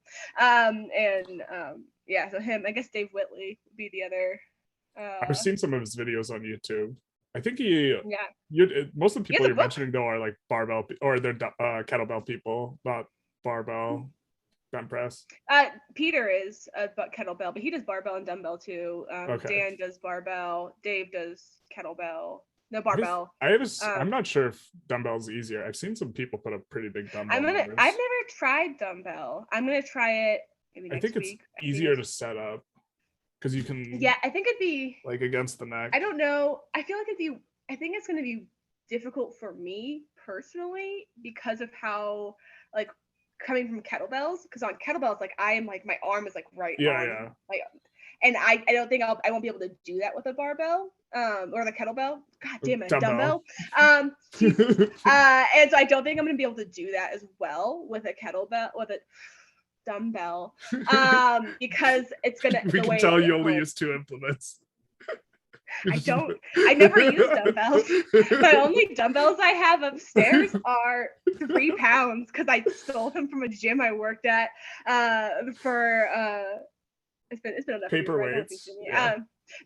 Yeah, so him, I guess Dave Whitley would be the other. I've seen some of his videos on YouTube. I think most of the people you're mentioning though are like barbell or they're kettlebell people, not barbell bench press. Peter is a kettlebell, but he does barbell and dumbbell too. Dan does barbell. Dave does kettlebell. No barbell. I'm not sure if dumbbell's easier. I've seen some people put a pretty big dumbbell. I've never tried dumbbell. I'm gonna try it maybe next week. I think it's easier to set up. Because you can, yeah, I think it'd be like against the neck. I don't know. I feel like I think it's going to be difficult for me personally because of how like coming from kettlebells. Because on kettlebells, like I am like my arm is like right on, like, and I don't think I won't be able to do that with a barbell or the kettlebell. God damn it, dumbbell. And so I don't think I'm going to be able to do that as well with a kettlebell with a dumbbell because it's gonna we can tell you only use 2 implements. I never use dumbbells. My only dumbbells I have upstairs are 3 pounds because I stole them from a gym I worked at for it's been enough paperweights.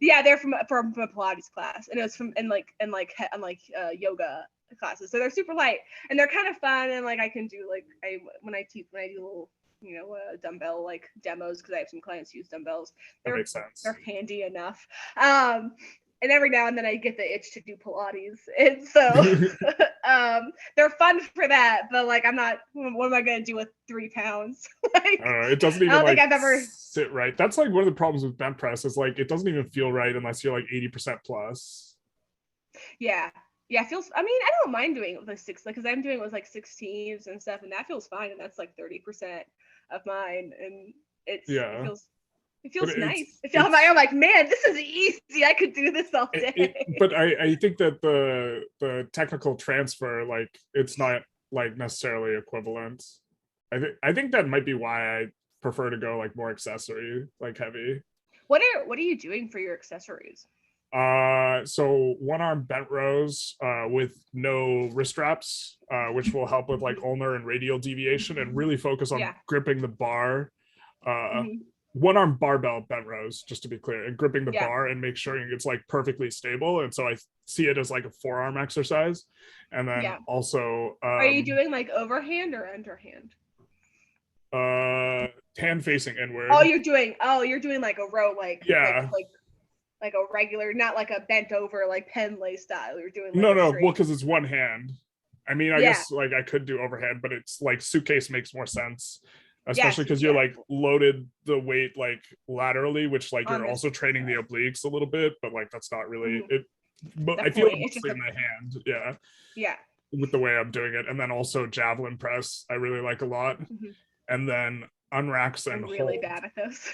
Yeah, they're from a Pilates class, and it was from and yoga classes, so they're super light and they're kind of fun, and like I can do like when I do little dumbbell like demos because I have some clients who use dumbbells. That makes sense. They're handy enough. And every now and then I get the itch to do Pilates, and so they're fun for that. But like, I'm not. What am I gonna do with 3 pounds? Like, it doesn't even think I've ever sit right. That's like one of the problems with bench press is like it doesn't even feel right unless you're like 80% plus. Yeah. Yeah, it feels. I mean, I don't mind doing it with like 6, because I'm doing it with like 16s and stuff, and that feels fine. And that's like 30% of mine, and it feels nice. I'm like, man, this is easy. I could do this all day. But I think that the technical transfer, like, it's not like necessarily equivalent. I think that might be why I prefer to go like more accessory, like heavy. What are you doing for your accessories? So 1-arm bent rows with no wrist straps, which will help with like ulnar and radial deviation and really focus on gripping the bar. one arm barbell bent rows, just to be clear, and gripping the Yeah. bar and make sure it's like perfectly stable. And so I see it as like a forearm exercise. And then also are you doing like overhand or underhand? Hand facing inward. Oh, you're doing like a row, like yeah, like a regular, not like a bent over like pen lay style. You're doing like no, straight... well, because it's one hand. I mean, I guess like I could do overhand, but it's like suitcase makes more sense, especially because you're like loaded the weight like laterally, which like you're also training the obliques a little bit, but like that's not really it. But I feel it's mostly in my hand. Yeah. With the way I'm doing it, and then also javelin press, I really like a lot, and then unracks and I'm really bad at those.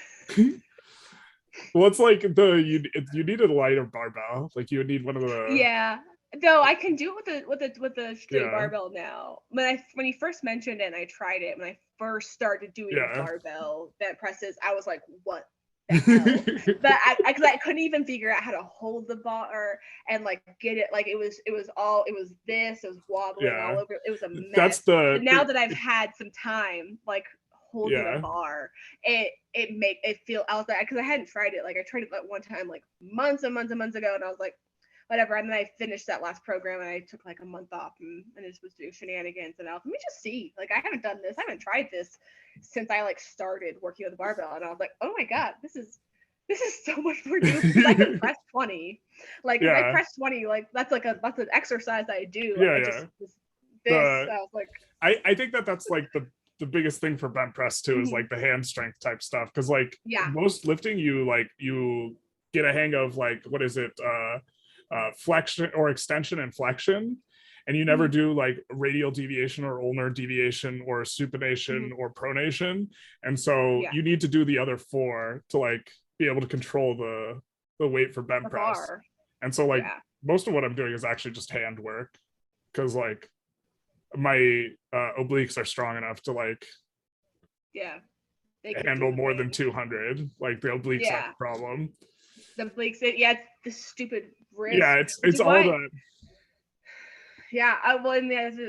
Well, it's like you need a lighter barbell. Like you would need one of the No, I can do it with the straight barbell now. When you first mentioned it and I tried it, when I first started doing barbell bent presses, I was like, what the hell? But because I couldn't even figure out how to hold the bar and like get it. Like it was wobbling all over. It was a mess. But now that I've had some time, like holding a bar, it feel, I was like, because I hadn't tried it, like I tried it like one time like months and months and months ago, and I was like, whatever. And then I finished that last program and I took like a month off and just was doing shenanigans, and I was, let me just see, like I haven't done this, I haven't tried this since I like started working with the barbell, and I was like, oh my god, this is so much more doable, because I can press 20, like if I press 20, like that's an exercise I do. I was like, I think that's like the biggest thing for bent press too, is like the hand strength type stuff, because like most lifting you get a hang of like, what is it, flexion or extension and flexion, and you never do like radial deviation or ulnar deviation or supination or pronation, and so you need to do the other four to like be able to control the weight for bent press bar. And so like most of what I'm doing is actually just hand work, because like my obliques are strong enough to like handle more than 200. Like the obliques have a problem. The obliques, it's the stupid wrist. Yeah, it's all that. Yeah,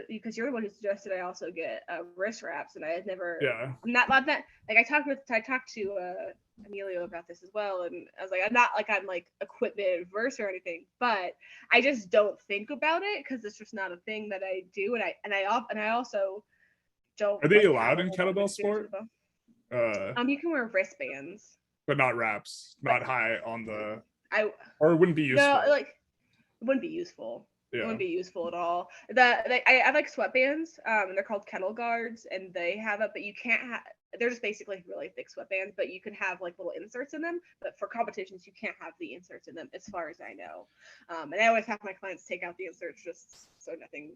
because you're the one who suggested I also get wrist wraps, and I had never. I'm not that. Like I talked to Emilio about this as well, and I was like, I'm like equipment adverse or anything, but I just don't think about it because it's just not a thing that I do, and I also don't. Are they allowed in kettlebell sport? You can wear wristbands, but not wraps, not high on the. Or it wouldn't be useful. No, like it wouldn't be useful. It wouldn't be useful at all. I have like sweatbands, and they're called kettle guards, and they have it, but you can't have. They're just basically really thick sweatbands, but you can have like little inserts in them. But for competitions, you can't have the inserts in them, as far as I know. And I always have my clients take out the inserts just so nothing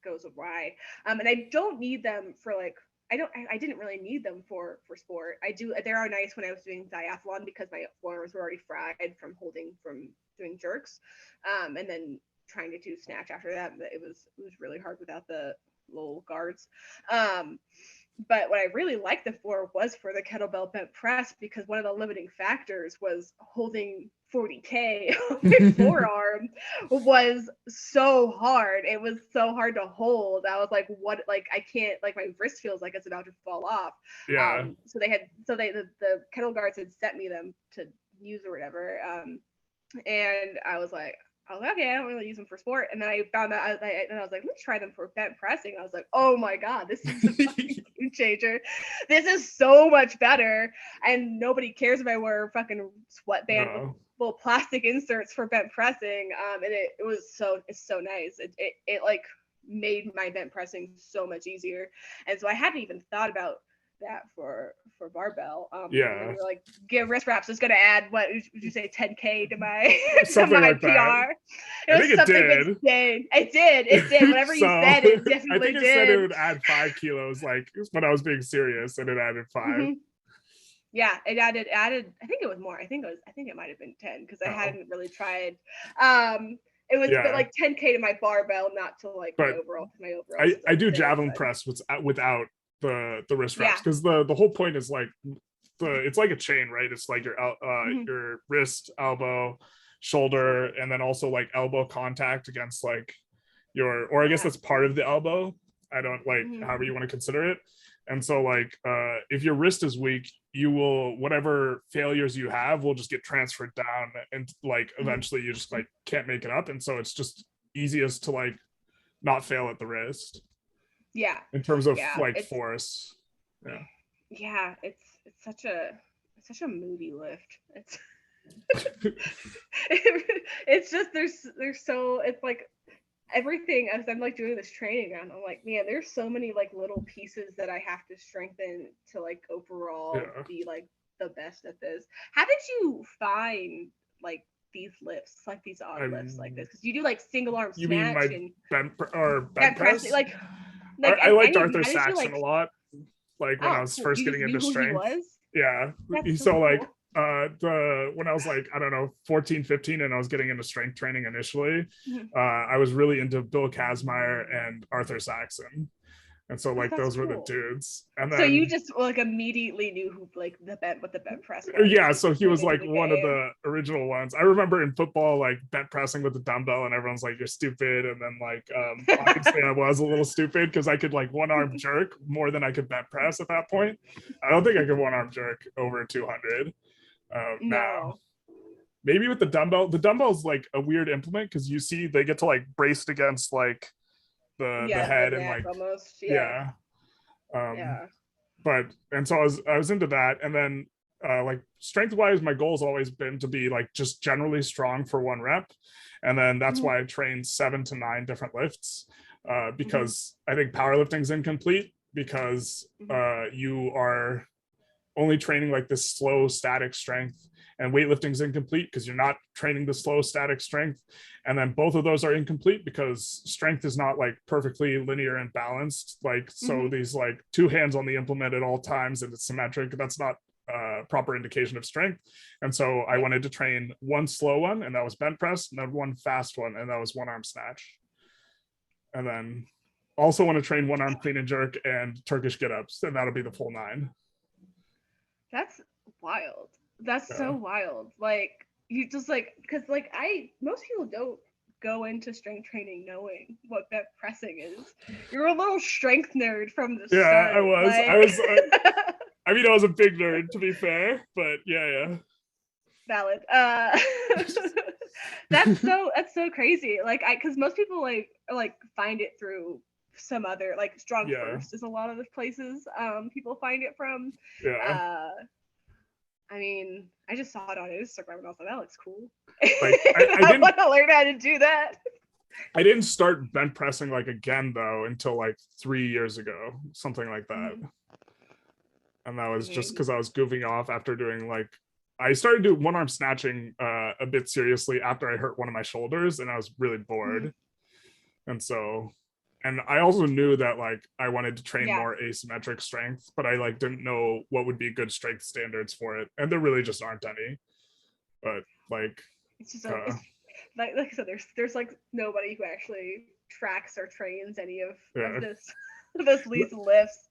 goes awry. And I don't need them for like. I didn't really need them for sport. They are nice when I was doing diathlon, because my forearms were already fried from doing jerks, and then trying to do snatch after that. But it was really hard without the little guards. But what I really liked them for was for the kettlebell bent press, because one of the limiting factors was holding 40K on my forearm was so hard. It was so hard to hold. I was like, what? Like I can't. Like my wrist feels like it's about to fall off. Yeah. The kettle guards had sent me them to use or whatever. And I was like, okay, I don't really use them for sport. And then I found out, I was like, let me try them for bent pressing. I was like, oh my god, this is a fucking game changer. This is so much better. And nobody cares if I wear a fucking sweatband with little plastic inserts for bent pressing. And it's so nice. It like made my bent pressing so much easier. And so I hadn't even thought about that for barbell. You're like, get wrist wraps is gonna add, what would you say, 10K to my something like PR. That. I think it did. Insane. It did. Whatever you said, it definitely did. I think it said it would add 5 kilos, like when I was being serious, and it added 5. Yeah, it added. I think it was more. I think it might have been 10, because I hadn't really tried. It was but like 10K to my barbell, not to like my overall. I do javelin press without the wrist wraps, because the whole point is like it's like a chain, right? It's like your wrist, elbow, shoulder, and then also like elbow contact against like I guess that's part of the elbow. I don't like however you want to consider it. And so like if your wrist is weak, you will, whatever failures you have will just get transferred down, and like eventually you just like can't make it up. And so it's just easiest to like not fail at the wrist Yeah. in terms of Yeah, like it's force. Yeah. yeah, it's such a moody lift. It's it's just there's so it's like everything as I'm like doing this training and I'm like, man, there's so many like little pieces that I have to strengthen to like overall Yeah. be like the best at this. How did you find like these lifts, like these odd lifts like this? Because you do like single arm You mean snatch my and bent bent press? press, like I liked any of you. Arthur How did you Saxon like? a lot. Like when I Oh, was cool. first You just getting knew into who he strength. was. Yeah. That's So so like cool. when I was like, I don't know, 14, 15, and I was getting into strength training initially, Mhm. I was really into Bill Kazmaier and Arthur Saxon. And so Oh, like that's those were the cool. dudes. And So you then just like immediately knew who like what the bent press was. yeah, Like, so you he came was into like the one of game. the original ones. I remember in football, like bent pressing with the dumbbell, and everyone's like, "You're stupid." And then like, obviously, I was a little stupid because I could like one arm jerk more than I could bent press at that point. I don't think I could one arm jerk over 200 now. No. Maybe with the dumbbell. The dumbbell's like a weird implement because you see they get to like braced against like the Yeah, the head and neck like almost. Yeah. yeah. Um, Yeah. but and so I was into that, and then like strength wise my goal's always been to be like just generally strong for one rep, and then that's Mhm. why I train 7 to 9 different lifts, Mhm. because I think powerlifting's incomplete because Mhm. you are only training like this slow static strength, and weightlifting's incomplete because you're not training the slow static strength, and then both of those are incomplete because strength is not like perfectly linear and balanced, like so Mhm. these like two hands on the implement at all times and it's symmetric, that's not proper indication of strength. And so I Yeah. wanted to train one slow one, and that was bent press, and then one fast one, and that was one arm snatch, and then also want to train one arm clean and jerk and Turkish get ups, and that'll be the full 9. That's wild. That's Yeah. so wild. Like you just like because like most people don't go into strength training knowing what bent pressing is. You're a little strength nerd from the Yeah, start. I was. Like... I was. I mean, I was a big nerd, to be fair, but yeah. Valid. That's so crazy. Like because most people like find it through some other like Strong Yeah. First is a lot of the places people find it from. Yeah. I mean, I just saw it on Instagram and I was like, that looks cool. Like I I didn't want to learn how to do that. I didn't start bench pressing like again though until like 3 years ago, something like that. Mhm. And that was just Mhm. because I was goofing off after doing like I started doing one arm snatching a bit seriously after I hurt one of my shoulders, and I was really bored. And so, and I also knew that like I wanted to train Yeah. more asymmetric strength, but I like didn't know what would be good strength standards for it, and there really just aren't any. But like, It's just it's, like I said, there's like nobody who actually tracks or trains any of yeah. these lifts.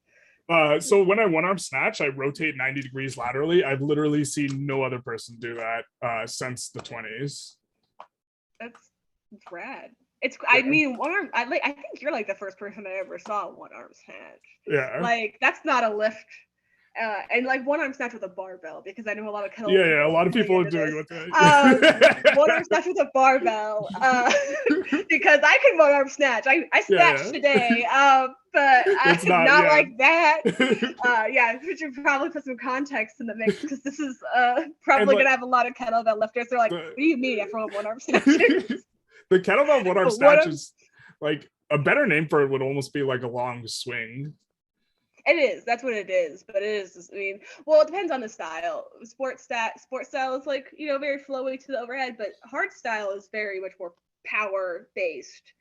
So when I one arm snatch, I rotate 90 degrees laterally. I've literally seen no other person do that since the 20s. That's rad. It's Yeah. I mean one arm. I think you're like the first person I ever saw one arm snatch. Yeah. Like that's not a lift. And like one arm snatch with a barbell, because I know a lot of kettlebell Yeah, people a lot of people are into doing this. with it. One arm snatch with a barbell, because I can one arm snatch. I snatched today, but It's not, not yeah. like that. Yeah, we should probably put some context in the mix, because this is probably like, gonna have a lot of kettlebell lifters. They're like, what do you mean everyone one arm snatch? The kettlebell one arm But snatch is like a better name for it would almost be like a long swing. It is. That's what it is. But it is. I mean, well, it depends on the style. Sport style is like, very flowy to the overhead, but hard style is very much more power based.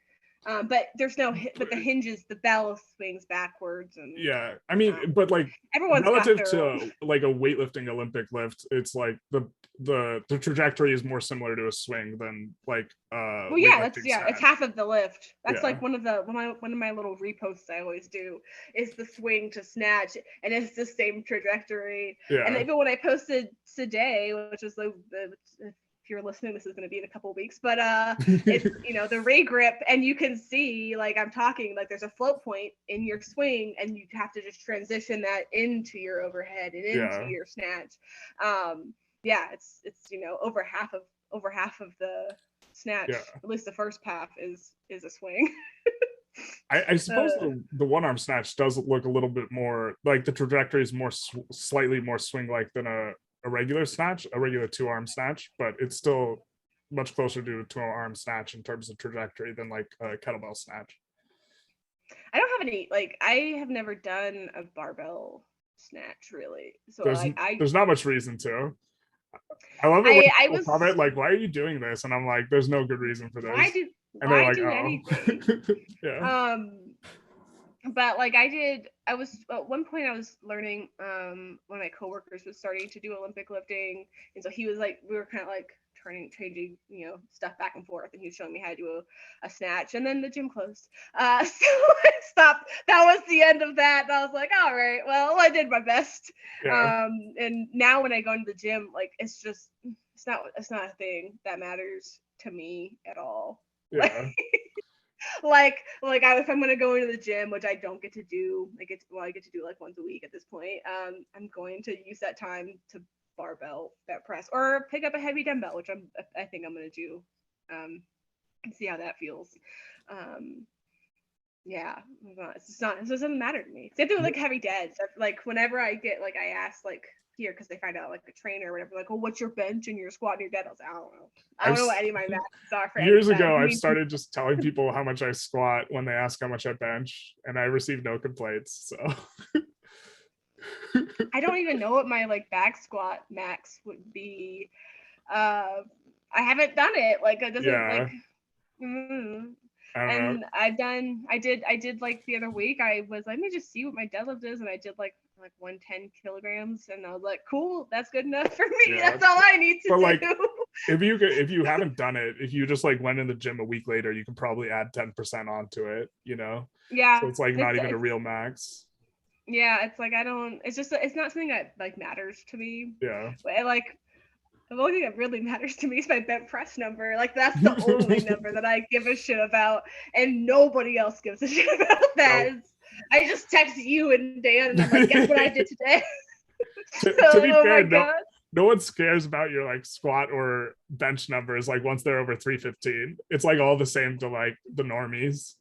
But there's no, but the hinges, the bell swings backwards, and yeah, I mean, but like everyone's relative to like a weightlifting Olympic lift, it's like the trajectory is more similar to a swing than like well, yeah, it's half of the lift. That's like one of my little reposts I always do is the swing to snatch, and it's the same trajectory. Yeah. And even when I posted today, which was if you're listening, this is going to be in a couple of weeks, but it's, you know, the ray grip, and you can see, like I'm talking, like there's a float point in your swing, and you have to just transition that into your overhead and into your snatch. Yeah, it's you know, over half of the snatch, at least the first half is a swing. I suppose the one arm snatch does look a little bit more like the trajectory is more slightly more swing like than a regular snatch, a regular 2-arm snatch, but it's still much closer to a 2-arm snatch in terms of trajectory than like a kettlebell snatch. I don't have any, like, I have never done a barbell snatch really, so there's not much reason to. I love it when people was comment like, "Why are you doing this?" And I'm like, "There's no good reason for this." Why do anything? Yeah. But like I was at one point I was learning, one of my coworkers was starting to do Olympic lifting, and so he was like, we were kind of like changing, you know, stuff back and forth, and he was showing me how to do a snatch, and then the gym closed, so I stopped. That was the end of that, and I was like, all right, well, I did my best. And now when I go into the gym, like it's not a thing that matters to me at all. Yeah. If I'm gonna go into the gym, which I don't get to do, I get to do like once a week at this point. I'm going to use that time to barbell bench press or pick up a heavy dumbbell, which I think I'm gonna do, and see how that feels. Yeah, it doesn't matter to me. Same thing with like heavy deads. Like whenever I get, like, I ask like here, because they find out, like a trainer or whatever, like, oh, what's your bench and your squat and your dead? I was like, I don't know what any of my maths are for years ago. I've started just telling people how much I squat when they ask how much I bench, and I receive no complaints. So I don't even know what my like back squat max would be. I haven't done it. Like it doesn't like. And I did like the other week, I was like, let me just see what my deadlift is, and I did like 110 kilograms, and I was like, cool, that's good enough for me. That's all I need to do. Like, if you haven't done it, if you just like went in the gym a week later, you can probably add 10% onto it, you know? Yeah. So it's like not even a real max. Yeah, it's like it's not something that like matters to me. Yeah. But like the only thing that really matters to me is my bench press number. Like that's the only number that I give a shit about, and nobody else gives a shit about that. Nope. I just text you and Dan, and I'm like, guess what I did today? To be fair, no one cares about your like squat or bench numbers. Like once they're over 315, it's like all the same to like the normies.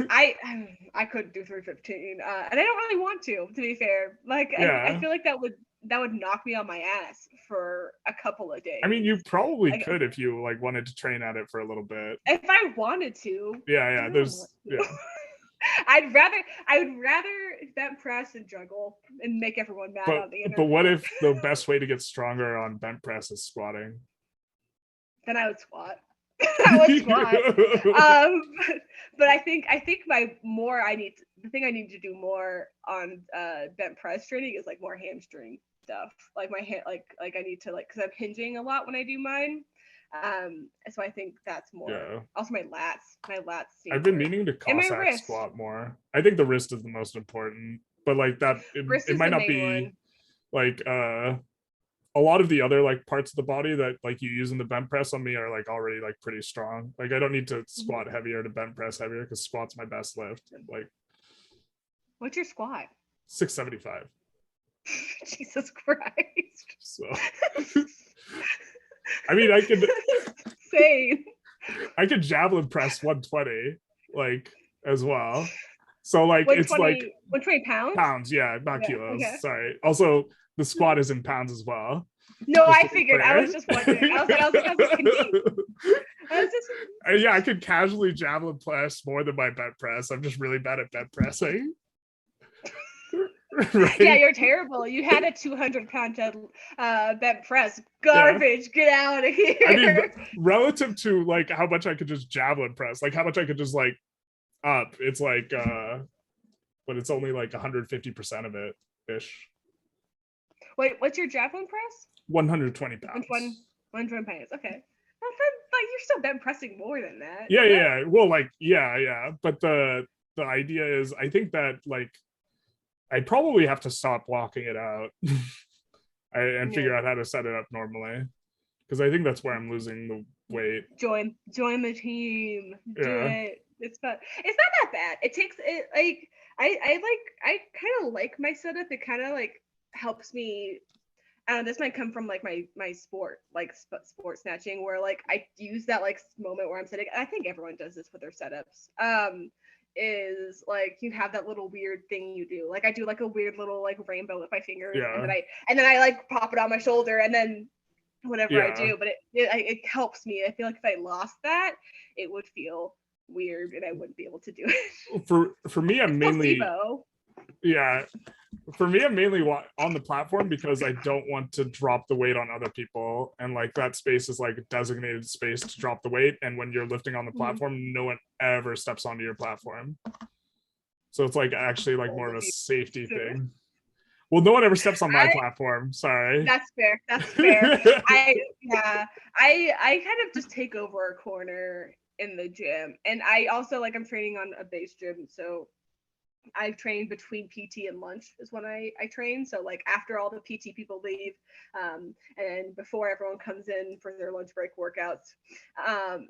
I couldn't do 315, and I don't really want to be fair. Like I feel like that would knock me on my ass for a couple of days. I mean, you probably could if you like wanted to train at it for a little bit. If I wanted to. Yeah. I would rather bench press and juggle and make everyone mad on the internet. But what if the best way to get stronger on bench press is squatting? Then I would squat. I would squat. But I think the thing I need to do more on bench press training is like more hamstring stuff. Like my hand, like I need to like, because I'm hinging a lot when I do mine. So I think that's more. Yeah. Also my lats. I've been meaning to Cossack squat more. I think the wrist is the most important, but like that it might not be like a lot of the other like parts of the body that like you use in the bench press on me are like already like pretty strong. Like I don't need to squat heavier to bench press heavier, because squat's my best lift. Like, what's your squat? 675. Jesus Christ. So I mean, I could insane. I could javelin press 120 like as well. So like it's like 120 pounds? Pounds, yeah, not kilos. Okay. Sorry. Also, the squat is in pounds as well. No, I figured. I was just wondering. I was just yeah, I could casually javelin press more than my bench press. I'm just really bad at bench pressing. Right? Yeah, you're terrible. You had a 200-pound bench press. Garbage. Yeah. Get out of here. I mean, relative to like how much I could just javelin press, like how much I could just like up, it's like but it's only like 150% of it ish. Wait, what's your javelin press? 120 pounds. 120 pounds. Okay. Well, then, like, you're still bench pressing more than that. Yeah. Well, like, yeah. But the idea is, I think that like I probably have to stop blocking it out and figure out how to set it up normally. because I think that's where I'm losing the weight. Join the team. Do Yeah. it. It's fun. It's not that bad. It takes it like I kind of like my setup. It kind of like helps me. I don't know, this might come from like my sport, like sport snatching, where like I use that like moment where I'm sitting. I think everyone does this with their setups. Is like you have that little weird thing you do. Like I do like a weird little like rainbow with my fingers, Yeah. and then I like pop it on my shoulder, and then whatever I Yeah. do. But it helps me. I feel like if I lost that, it would feel weird, and I wouldn't be able to do it. For me, I'm It's mainly placebo. yeah. For me, I'm mainly on the platform because I don't want to drop the weight on other people, and like that space is like a designated space to drop the weight. And when you're lifting on the platform, no one ever steps onto your platform, so it's like actually like more of a safety thing. Well, no one ever steps on my platform. Sorry. That's fair. That's fair. I kind of just take over a corner in the gym, and I also like I'm training on a base gym, so I train between PT and lunch is when I train. So like after all the PT people leave, and before everyone comes in for their lunch break workouts.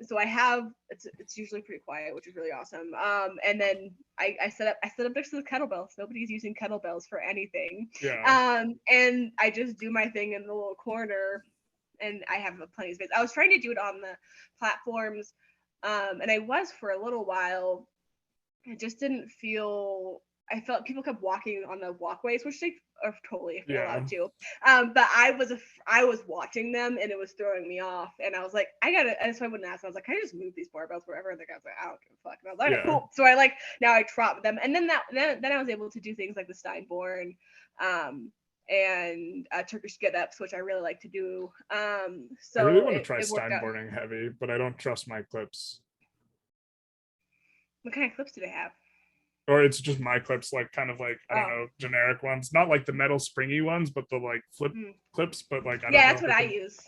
So I have it's usually pretty quiet, which is really awesome. And then I set up next to the kettlebells. Nobody's using kettlebells for anything. Yeah. And I just do my thing in the little corner, and I have plenty of space. I was trying to do it on the platforms, and I was for a little while. It just didn't feel. I felt people kept walking on the walkways, which they are totally allowed to. But I was watching them, and it was throwing me off. And I was like, I gotta. And so I wouldn't ask. I was like, can I just move these barbells wherever? And the guy was like, I don't give a fuck. And I was like, okay, cool. So I like now I drop them, and then I was able to do things like the Steinborn, and Turkish get-ups, which I really like to do. So I really want to try it worked out. Steinborning heavy, but I don't trust my clips. What kind of clips do they have? Or it's just my clips, like kind of like I don't know, generic ones, not like the metal springy ones, but the like flip clips. But like I don't know that's what I use.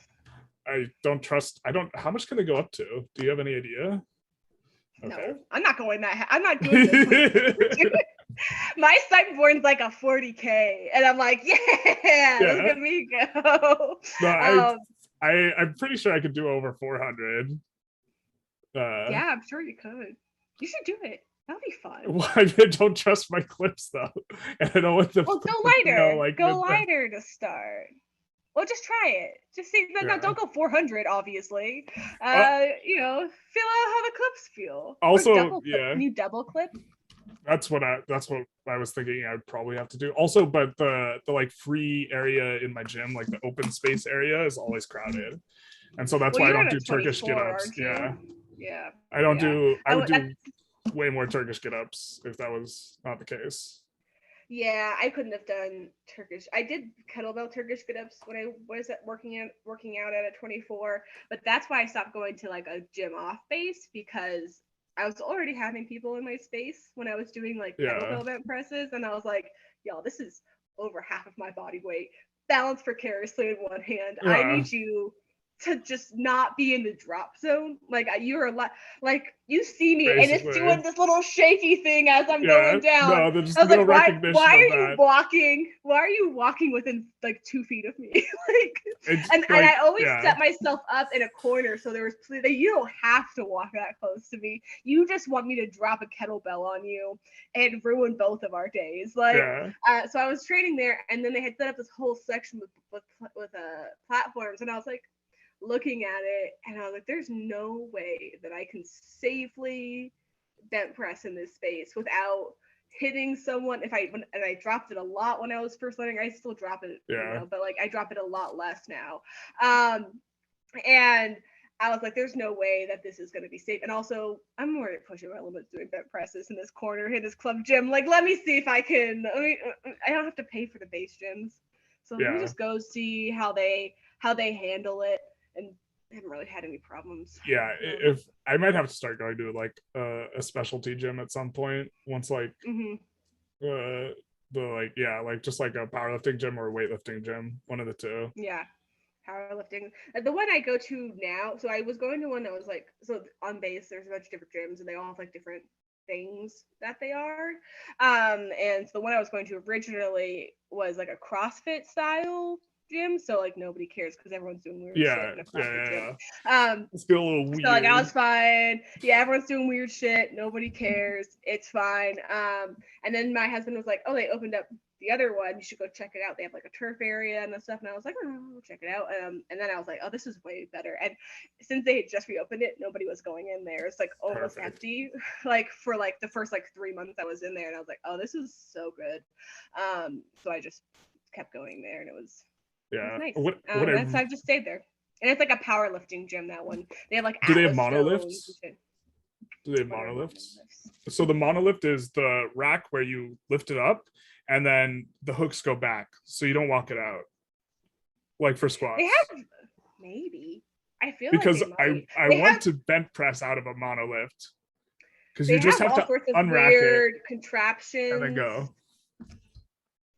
I don't trust. I don't. How much can they go up to? Do you have any idea? Okay. No, I'm not going that. I'm not doing this. My Steinborn's like a 40K, and I'm like, yeah. Look at me go. No, I'm pretty sure I could do over 400. Yeah, I'm sure you could. You should do it. That'll be fun. Well, I don't trust my clips though, and I don't want them. Well, go lighter. Go lighter to start. Well, just try it. Just see. No, don't go 400. Obviously. Feel out how the clips feel. Also, Can you double clip? That's what I was thinking I'd probably have to do. Also, but the like free area in my gym, like the open space area, is always crowded, and so that's why I don't do Turkish get-ups. Yeah. I don't do. I would do way more Turkish get-ups if that was not the case. Yeah, I couldn't have done Turkish. I did kettlebell Turkish get-ups when I was working out at 24, but that's why I stopped going to like a gym off base, because I was already having people in my space when I was doing like kettlebell bent presses, and I was like, y'all, this is over half of my body weight. Balance precariously in one hand. I need you to just not be in the drop zone. Like you're a lot, like you see me and it's doing this little shaky thing as I'm going down. No, there's I was no like, recognition why are of you that. walking? Why are you walking within like 2 feet of me? And I always set myself up in a corner, so there was you don't have to walk that close to me. You just want me to drop a kettlebell on you and ruin both of our days. So I was training there, and then they had set up this whole section with platforms, and I was like, looking at it, and I was like, there's no way that I can safely bent press in this space without hitting someone. And I dropped it a lot when I was first learning. I still drop it, but like I drop it a lot less now. And I was like, there's no way that this is going to be safe. And also, I'm already pushing my limits doing bent presses in this corner, in this club gym. Like, let me see if I can. I don't have to pay for the base gyms, so let me just go see how they handle it. And I haven't really had any problems. Yeah, if I might have to start going to like a specialty gym at some point, once like just like a powerlifting gym or a weightlifting gym, one of the two. Yeah, powerlifting. The one I go to now, so I was going to one that was like, so on base there's a bunch of different gyms, and they all have like different things that they are. And so the one I was going to originally was like a CrossFit style gym, so like nobody cares because everyone's doing weird Yeah, shit in a CrossFit gym. yeah. It's feel a little weird. So like I was fine. Yeah, everyone's doing weird shit. Nobody cares. It's fine. And then my husband was like, "Oh, they opened up the other one. You should go check it out. They have like a turf area and stuff." And I was like, "Oh, I'll check it out." And then I was like, "Oh, this is way better." And since they had just reopened it, nobody was going in there. It's like almost empty. Like for like the first like 3 months I was in there, and I was like, "Oh, this is so good." So I just kept going there, and it was nice. That's I've just stayed there. And it's like a powerlifting gym, that one. They have like Do they have Atlas monolifts? stones and shit. Do they have monolifts? So the monolift is the rack where you lift it up and then the hooks go back so you don't walk it out. Like for squats. They have maybe. I feel because like I want to bench press out of a monolift. Because you they just have have all to sorts of unrack weird it contraptions. and then go.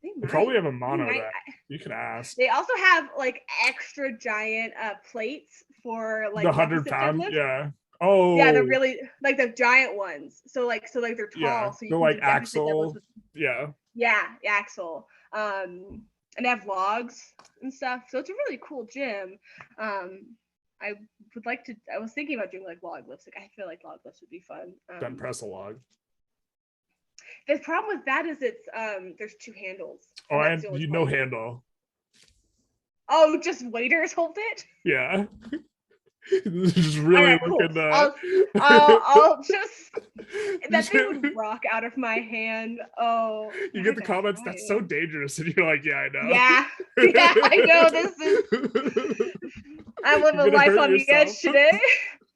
They probably have a mono that you can ask. They also have like extra giant plates for like the 100-pound, deadlift. yeah. Oh yeah, they're really like the giant ones. So like they're tall. Yeah, so you they're can like do deficit axle. deadlifts with, Yeah, axle. And they have logs and stuff. So it's a really cool gym. I would like to. I was thinking about doing like log lifts. Like I feel like log lifts would be fun. Then press a log. The problem with that is it's there's two handles. Oh, and no handle. Oh, just waiters hold it? Yeah. Just really right, cool. I'll just that thing would rock out of my hand. Oh, you get the comments, that's so dangerous, and you're like, yeah, I know. Yeah, I know. This is I'm living life on the edge today.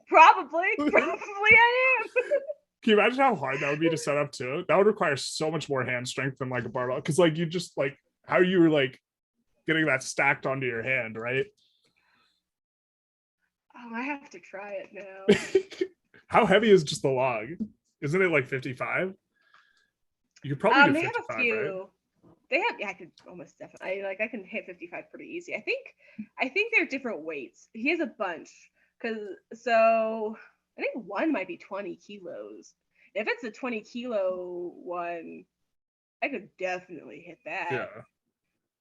Probably I am. Can you imagine how hard that would be to set up too? That would require so much more hand strength than like a barbell. Because like you just like how you were like getting that stacked onto your hand, right? Oh, I have to try it now. How heavy is just the log? Isn't it like 55? You could probably do 55, have a few. Right? They have, I could almost definitely I can hit 55 pretty easy. I think they're different weights. He has a bunch so I think one might be 20 kilos. If it's a 20 kilo one, I could definitely hit that. Yeah.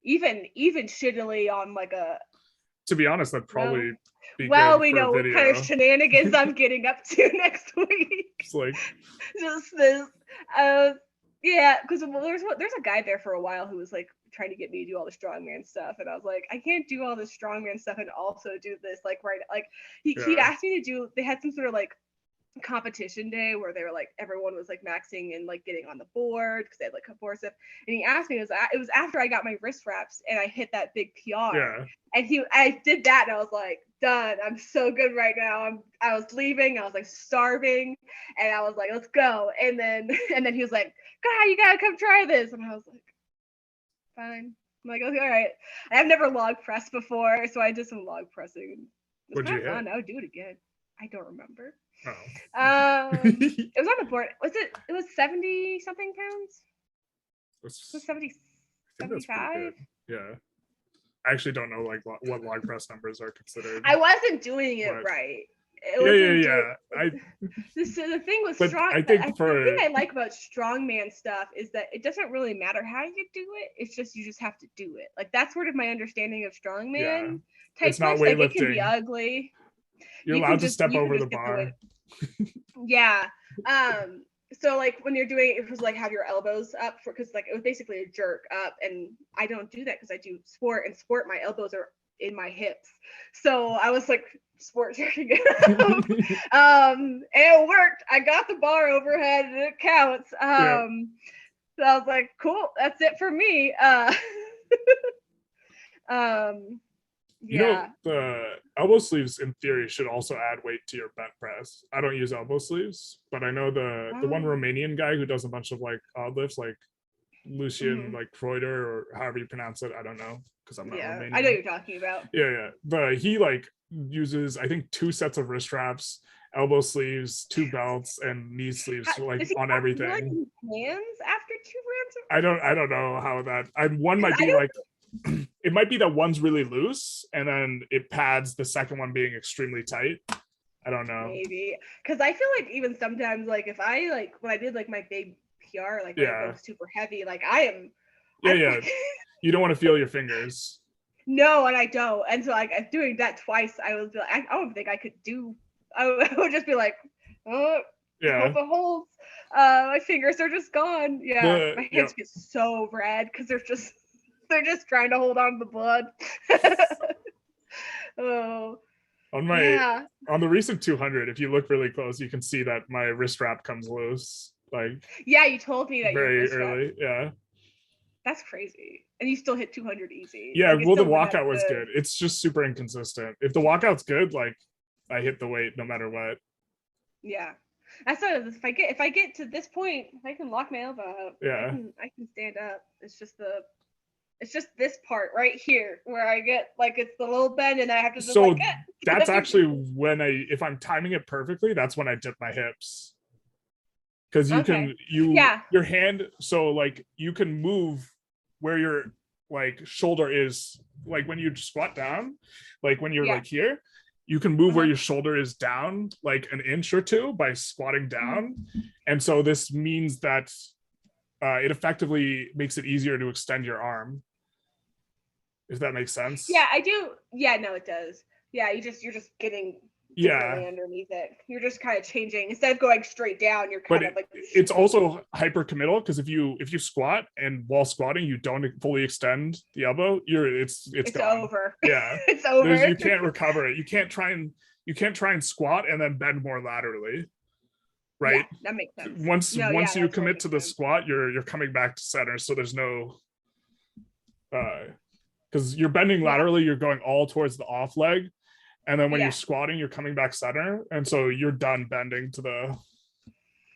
Even shittily on like a. To be honest, that'd probably be well, good we for know what kind of shenanigans I'm getting up to next week. It's like just this. Yeah, because there's a guy there for a while who was like trying to get me to do all the strongman stuff, and I was like, I can't do all this strongman stuff and also do this. Like he asked me to do. They had some sort of like competition day where they were like everyone was like maxing and like getting on the board because they had like a board stuff, and he asked me, it was after I got my wrist wraps and I hit that big PR. Yeah. And I did that and I was like, done. I'm so good right now. I was leaving. I was like starving, and I was like, let's go. And then he was like, God, you gotta come try this. And I was like, fine. I'm like, okay, all right. I've never log pressed before, so I did some log pressing. It was kind of fun. I would do it again. I don't remember. Oh. It was on the board. It was 70 something pounds? It was 70, 75? Yeah. I actually don't know like what log press numbers are considered. I wasn't doing it right. The thing with strong, the thing I like about strongman stuff is that it doesn't really matter how you do it. It's just you just have to do it. Like that's sort of my understanding of strongman type it's not stuff. Like it weightlifting. can be ugly. You're allowed to step over the bar. Yeah. So like when you're doing it was like have your elbows up because like it was basically a jerk up, and I don't do that because I do sport, and sport my elbows are in my hips. So I was like sport jerking it up. And it worked. I got the bar overhead and it counts. So I was like, cool, that's it for me. You know, the elbow sleeves in theory should also add weight to your bench press. I don't use elbow sleeves, but I know the one Romanian guy who does a bunch of like odd lifts, like Lucian like Kreuter or however you pronounce it. I don't know because I'm not Romanian. I know what you're talking about. Yeah. But he like uses I think 2 sets of wrist wraps, elbow sleeves, 2 belts, and knee sleeves like on everything. Like hands after 2 rounds? rounds? I don't know how that. One might be like. It might be that one's really loose and then it pads the second one being extremely tight. I don't know. Maybe because I feel like even sometimes like if I like when I did like my big PR like when I go super heavy, like I am. You don't want to feel your fingers. No, and I don't. And so like doing that twice, I was like, I don't think I could do. I would just be like, oh, hope Yeah. it holds. My fingers are just gone. Yeah, my Yeah. hands get so red because they're just trying to hold on to the blood. Oh, On yeah. the recent 200, if you look really close, you can see that my wrist wrap comes loose like Yeah, you told me that your very wrist wrap. early. Yeah. That's crazy. And you still hit 200 easy. Yeah. Like it Well, the still went up walkout was good. good. It's just super inconsistent. If the walkout's good, like I hit the weight no matter what. Yeah. That's what if I get to this point, if I can lock my elbow out, Yeah. I can stand up. It's just this part right here where I get like it's the little bend and I have to just So like that's actually when if I'm timing it perfectly, that's when I dip my hips. Because you okay. can Yeah. your hand, so like you can move where your like shoulder is, like when you squat down, like when you're Yeah. like here, you can move where Uh-huh. your shoulder is down like an inch or two by squatting down. And so this means that it effectively makes it easier to extend your arm, if that makes sense. Yeah, I do. Yeah, no, it does. Yeah, you're just getting differently Yeah. underneath it. You're just kind of changing instead of going straight down. You're But kind of like it's also hypercommittal, because if you squat and while squatting you don't fully extend the elbow, it's it's gone. over. Yeah. It's over. You can't recover it. You can't try and squat and then bend more laterally, Yeah, right? that makes sense. Once No, yeah, you that totally commit to makes the sense. squat, you're coming back to center, so there's no because you're bending Yeah, laterally, you're going all towards the off leg, and then when you're yeah, squatting you're coming back center, and so you're done bending to the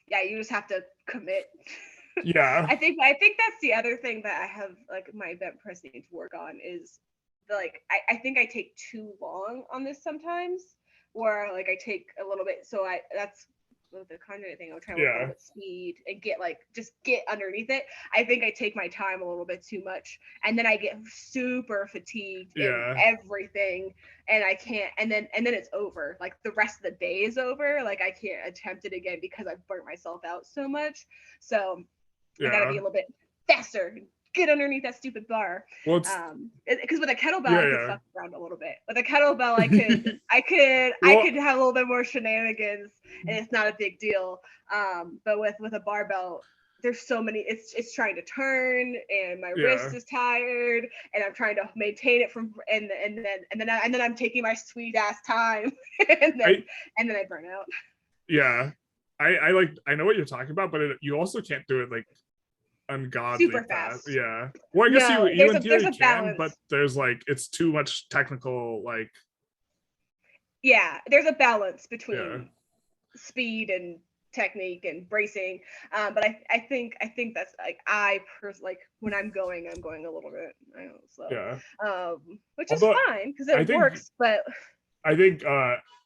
yeah. You just have to commit. yeah. I think that's the other thing that I have like my bent press needs to work on is I think I take too long on this sometimes, where like I take a little bit. So that's with the conjugate thing. I'm trying to work on a Yeah. little bit speed and get like just get underneath it. I think I take my time a little bit too much, and then I get super fatigued in Yeah. everything, and I can't. And then it's over. Like the rest of the day is over. Like I can't attempt it again because I've burnt myself out so much. So I gotta be Yeah. a little bit faster. Get underneath that stupid bar. Well, it's Because with a kettlebell I could yeah. fuck around a little bit. With a kettlebell I Well, could have a little bit more shenanigans, and it's not a big deal. But with a barbell, there's so many. It's trying to turn, and my yeah. wrist is tired, and I'm trying to maintain it from, and then I'm taking my sweet ass time, and then I burn out. Yeah. I know what you're talking about, but you also can't do it like ungodly Super fast. fast. Yeah. Well, I guess No, you in there's theory a can, but balance. there's like it's too much technical, like Yeah, there's a balance yeah. between speed and technique and bracing. But I think that's like like when I'm going a little bit slow, Yeah. which is Although fine because I it think works. But I think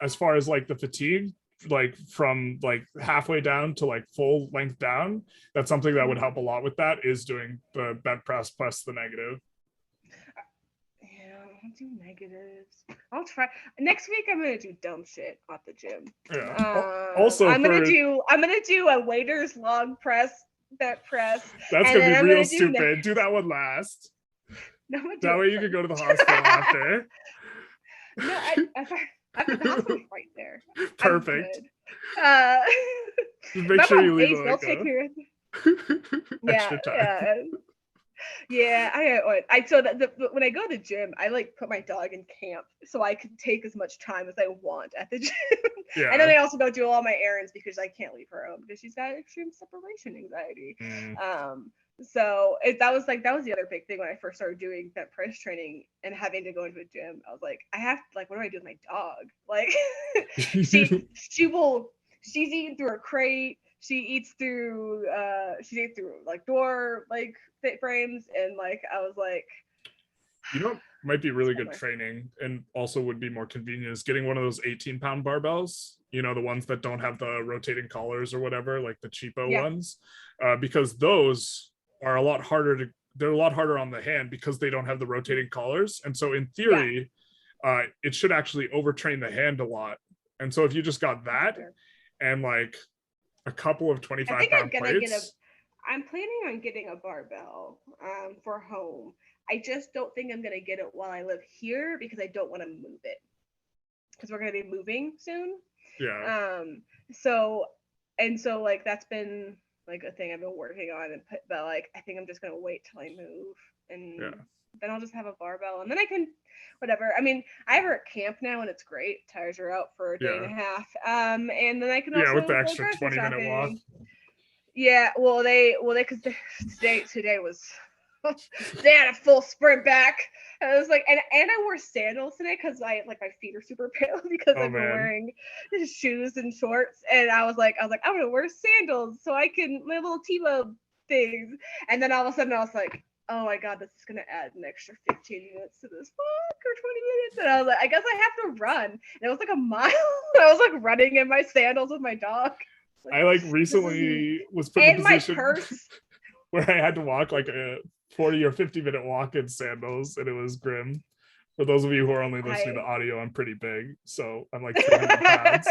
as far as like the fatigue, like from like halfway down to like full length down, that's something that would help a lot with that, is doing the bent press plus the negative. yeah, I'll do negatives. I'll try next week. I'm gonna do dumb shit at the gym. Yeah. Also for I'm gonna do a waiter's log press, bent press, that's and gonna then be I'm real gonna do stupid. Do that one last. no, I'm gonna do That it way you could first. go to the hospital after. No, the hospital's right there. I'm Perfect. good. Uh, Just make remember sure on you leave days it they'll like take care of. Yeah, extra time. yeah, yeah. I so when I go to the gym, I like put my dog in camp so I can take as much time as I want at the gym. And then Yeah. I also go do all my errands because I can't leave her home because she's got extreme separation anxiety. Mm, So that was the other big thing when I first started doing that press training and having to go into a gym. I was like, I have like, what do I do with my dog? Like, she will she's eating through her crate. She's eating through like door like fit frames, and like I was like, you know, might be really good my training and also would be more convenient is getting one of those 18-pound barbells, you know, the ones that don't have the rotating collars or whatever, like the cheapo yeah, ones, because those are they're a lot harder on the hand because they don't have the rotating collars. And so in yeah, theory, it should actually overtrain the hand a lot. And so if you just got that's that fair. and like a couple of I 25 think pound plates. I'm planning on getting a barbell for home. I just don't think I'm gonna get it while I live here because I don't want to move it because we're gonna be moving soon. Yeah. So like that's been like a thing I've been working on, but like I think I'm just gonna wait till I move, and Yeah. then I'll just have a barbell, and then I can, whatever. I mean, I have her at camp now, and it's great. Tires her out for a day and a half. And then I can Yeah, also with the go extra grocery 20-minute walk. shopping. Yeah, well, because today was they had a full sprint back. And I was like, and I wore sandals today because my feet are super pale because Oh I've been man. wearing shoes and shorts. And I was like, I'm gonna wear sandals so I can my little Tebow things. And then all of a sudden I was like, oh my god, this is gonna add an extra 15 minutes to this walk or 20 minutes. And I was like, I guess I have to run. And it was like a mile. I was like running in my sandals with my dog. I like recently was put in a and my position purse. where I had to walk like a 40 or 50-minute walk in sandals, and it was grim. For those of you who are only listening to audio, I'm pretty big, so I'm like 300 pounds.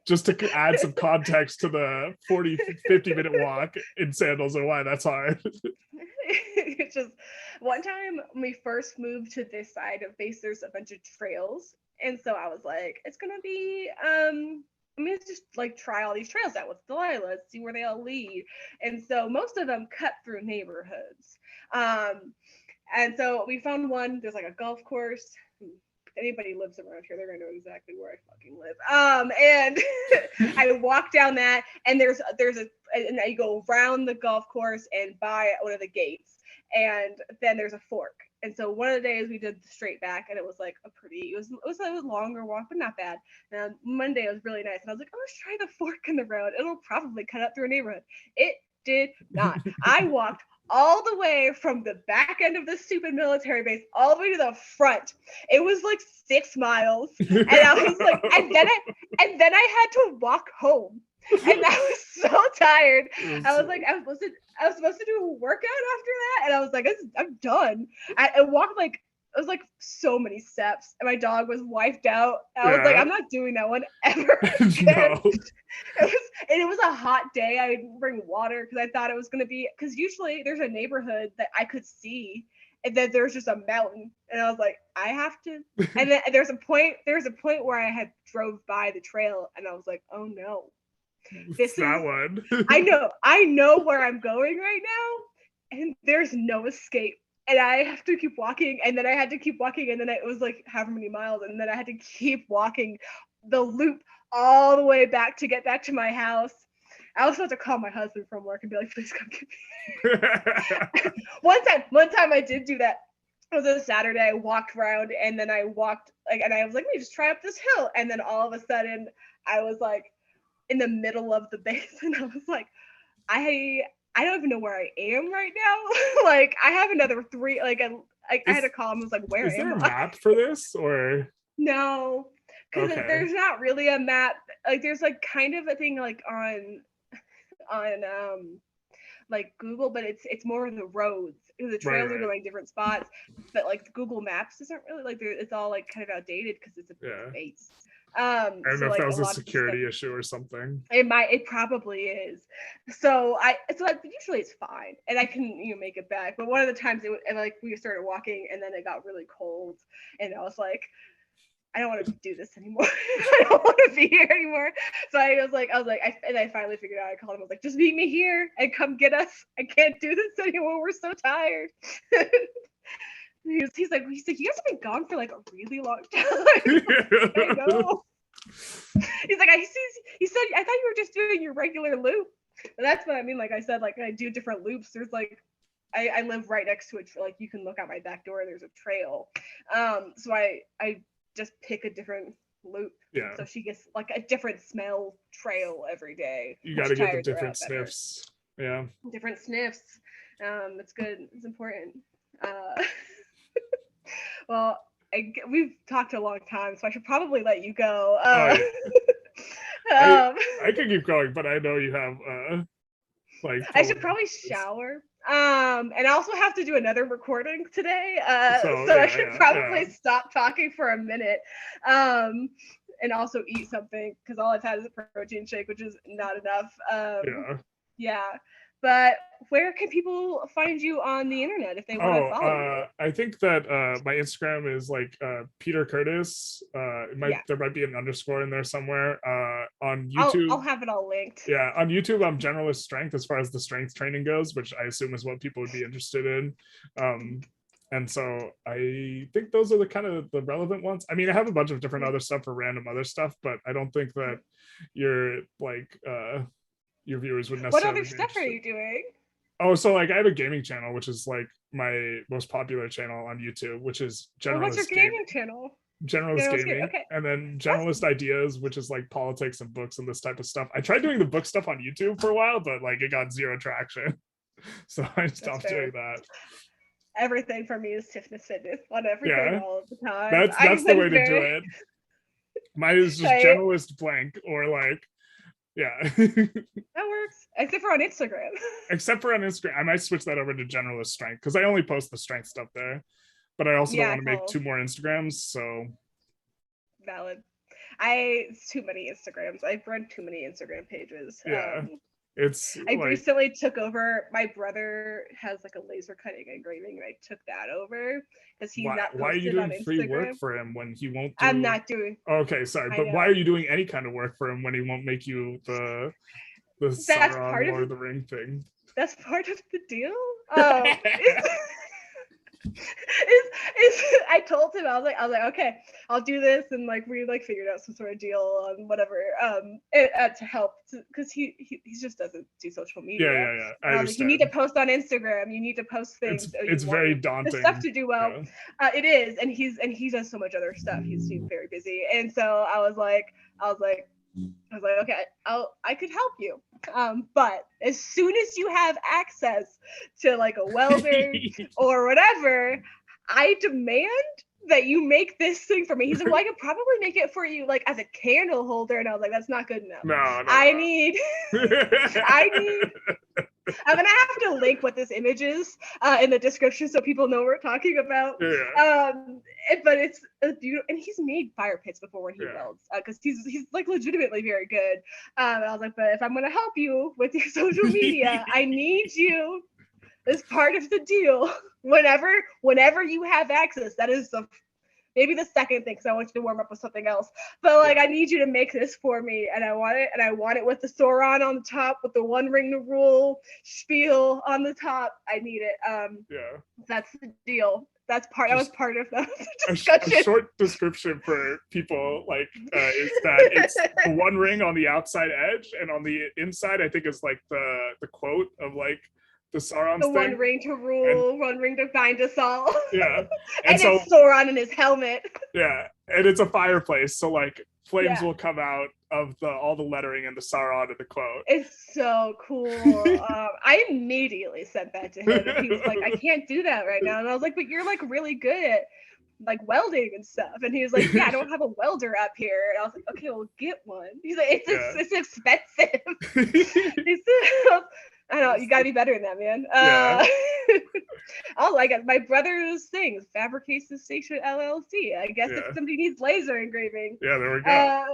Just to add some context to the 40, 50-minute walk in sandals and why that's hard. It's just one time when we first moved to this side of base, there's a bunch of trails, and so I was like, it's gonna be let's just like try all these trails out with Delilah, see where they all lead. And so most of them cut through neighborhoods. And so we found one. There's like a golf course. If anybody lives around here, they're gonna know exactly where I fucking live. And I walk down that, and there's and I go around the golf course and by one of the gates, and then there's a fork. And so one of the days we did the straight back, and it was like it was a longer walk, but not bad. And Monday it was really nice, and I was like, oh, let's try the fork in the road. It'll probably cut up through a neighborhood. It did not. I walked all the way from the back end of the stupid military base all the way to the front. It was like 6 miles, and I was like, and then I had to walk home, and I was so tired. I was like, I was supposed to do a workout after that, and I was like, I'm done. I walked like, it was like so many steps, and my dog was wiped out. I was like, I'm not doing that one ever again. No. It was a hot day. I didn't bring water because I thought it was going to be, because usually there's a neighborhood that I could see, and then there's just a mountain, and I was like, I have to. And then there's a point where I had drove by the trail, and I was like, oh no, this is that one. I know where I'm going right now, and there's no escape. And I have to keep walking, and then I had to keep walking, and then it was like however many miles, and then I had to keep walking the loop all the way back to get back to my house. I was supposed to call my husband from work and be like, please come get me. One time I did do that. It was a Saturday. I walked around, and then I walked and I was like, let me just try up this hill. And then all of a sudden I was like in the middle of the base, and I was like, I don't even know where I am right now. Like I have another 3, I had to call him. I was like, where am I? Is there a map for this, or no? Because there's not really a map. Like there's like kind of a thing like on like Google, but it's more of the roads. The trails are going different spots, but like Google Maps isn't really like it's all like kind of outdated because it's a big base. I don't know if that was a security issue or something. It probably is. So usually it's fine, and I can make it back. But one of the times we started walking, and then it got really cold, and I was like, I don't want to do this anymore. I don't want to be here anymore. So I finally figured out. I called him. I was like, just meet me here and come get us. I can't do this anymore. We're so tired. He's like, you guys have been gone for like a really long time. I know. He's like, he said, I thought you were just doing your regular loop. And that's what I mean. Like I said, like I do different loops. There's like, I live right next to it. Like you can look out my back door. There's a trail. So I just pick a different loop. Yeah. So she gets like a different smell trail every day. You got to get the different sniffs. Yeah. Different sniffs. It's good. It's important. Well, we've talked a long time, so I should probably let you go. I can keep going, but I know you have I should probably shower. And I also have to do another recording today. So I should probably stop talking for a minute. And also eat something because all I've had is a protein shake, which is not enough. Yeah. But where can people find you on the internet if they want to follow you? I think that my Instagram is like Peter Curtis. Yeah, There might be an underscore in there somewhere. On I'll YouTube, have it all linked. yeah, on YouTube, I'm generalist strength as far as the strength training goes, which I assume is what people would be interested in. And so I think those are the kind of the relevant ones. I mean, I have a bunch of different other stuff for random other stuff, but I don't think that your your viewers would What necessarily other be stuff are interested. you doing? Oh, so like I have a gaming channel, which is like my most popular channel on YouTube, which is Well, what's your generalist game, gaming channel? generalist gaming, Okay, and then that's generalist ideas, which is like politics and books and this type of stuff. I tried doing the book stuff on YouTube for a while, but like it got zero traction, so I stopped fair. doing that. Everything for me is Tiffany Fitness on everything Yeah, all the time. that's the way to do it. Mine is just I, generalist blank or like yeah. that works, except for on Instagram. Except for on Instagram, I might switch that over to generalist strength because I only post the strength stuff there. But I also don't Yeah, want to make cool. 2 more Instagrams, so Valid. It's too many Instagrams. I've run too many Instagram pages. yeah, it's I like recently took over. My brother has like a laser cutting engraving, and I took that over because he's not why are you posted on doing free work Instagram. for him when he won't I'm do? not doing. Okay, sorry, I but why know are you doing any kind of work for him when he won't make you the that's Sauron part of Lord of the Ring thing? that's part of the deal. I told him I was like okay, I'll do this, and like we like figured out some sort of deal on whatever to help because he just doesn't do social media. Yeah. I And I was like, you need to understand. post on Instagram. You need to post things. It's You want very the stuff daunting. to do well. Yeah. It is, and he does so much other stuff. He's very busy, and so I was like, okay, I could help you. But as soon as you have access to like a welder or whatever, I demand that you make this thing for me. He's like, well, I could probably make it for you like as a candle holder. And I was like, that's not good enough. No. I need I'm gonna have to link what this image is in the description so people know what we're talking about. Yeah. But it's a beautiful, and he's made fire pits before when he Yeah. welds because he's like legitimately very good. I was like, but if I'm gonna help you with your social media, I need you as part of the deal. Whenever you have access, that is maybe the second thing, because I want you to warm up with something else. But like, I need you to make this for me, and I want it with the Sauron on the top, with the One Ring to Rule spiel on the top. I need it. Yeah. That's the deal. That was part of the discussion. A short description for people like is that it's the One Ring on the outside edge, and on the inside, I think it's like the quote of like the Sauron's the thing. One Ring to Rule, and, One Ring to bind us all. Yeah, and so, it's Sauron in his helmet. Yeah, and it's a fireplace, so like flames will come out of all the lettering and the Sauron of the quote. It's so cool. I immediately sent that to him, and he was like, I can't do that right now. And I was like, but you're like really good at like welding and stuff. And he was like, yeah, I don't have a welder up here. And I was like, okay, well, get one. He's like, it's expensive. He said, I know, you gotta be better than that, man. Oh, like my brother's thing, Fabrication Station LLC. I guess if somebody needs laser engraving. Yeah, there we go.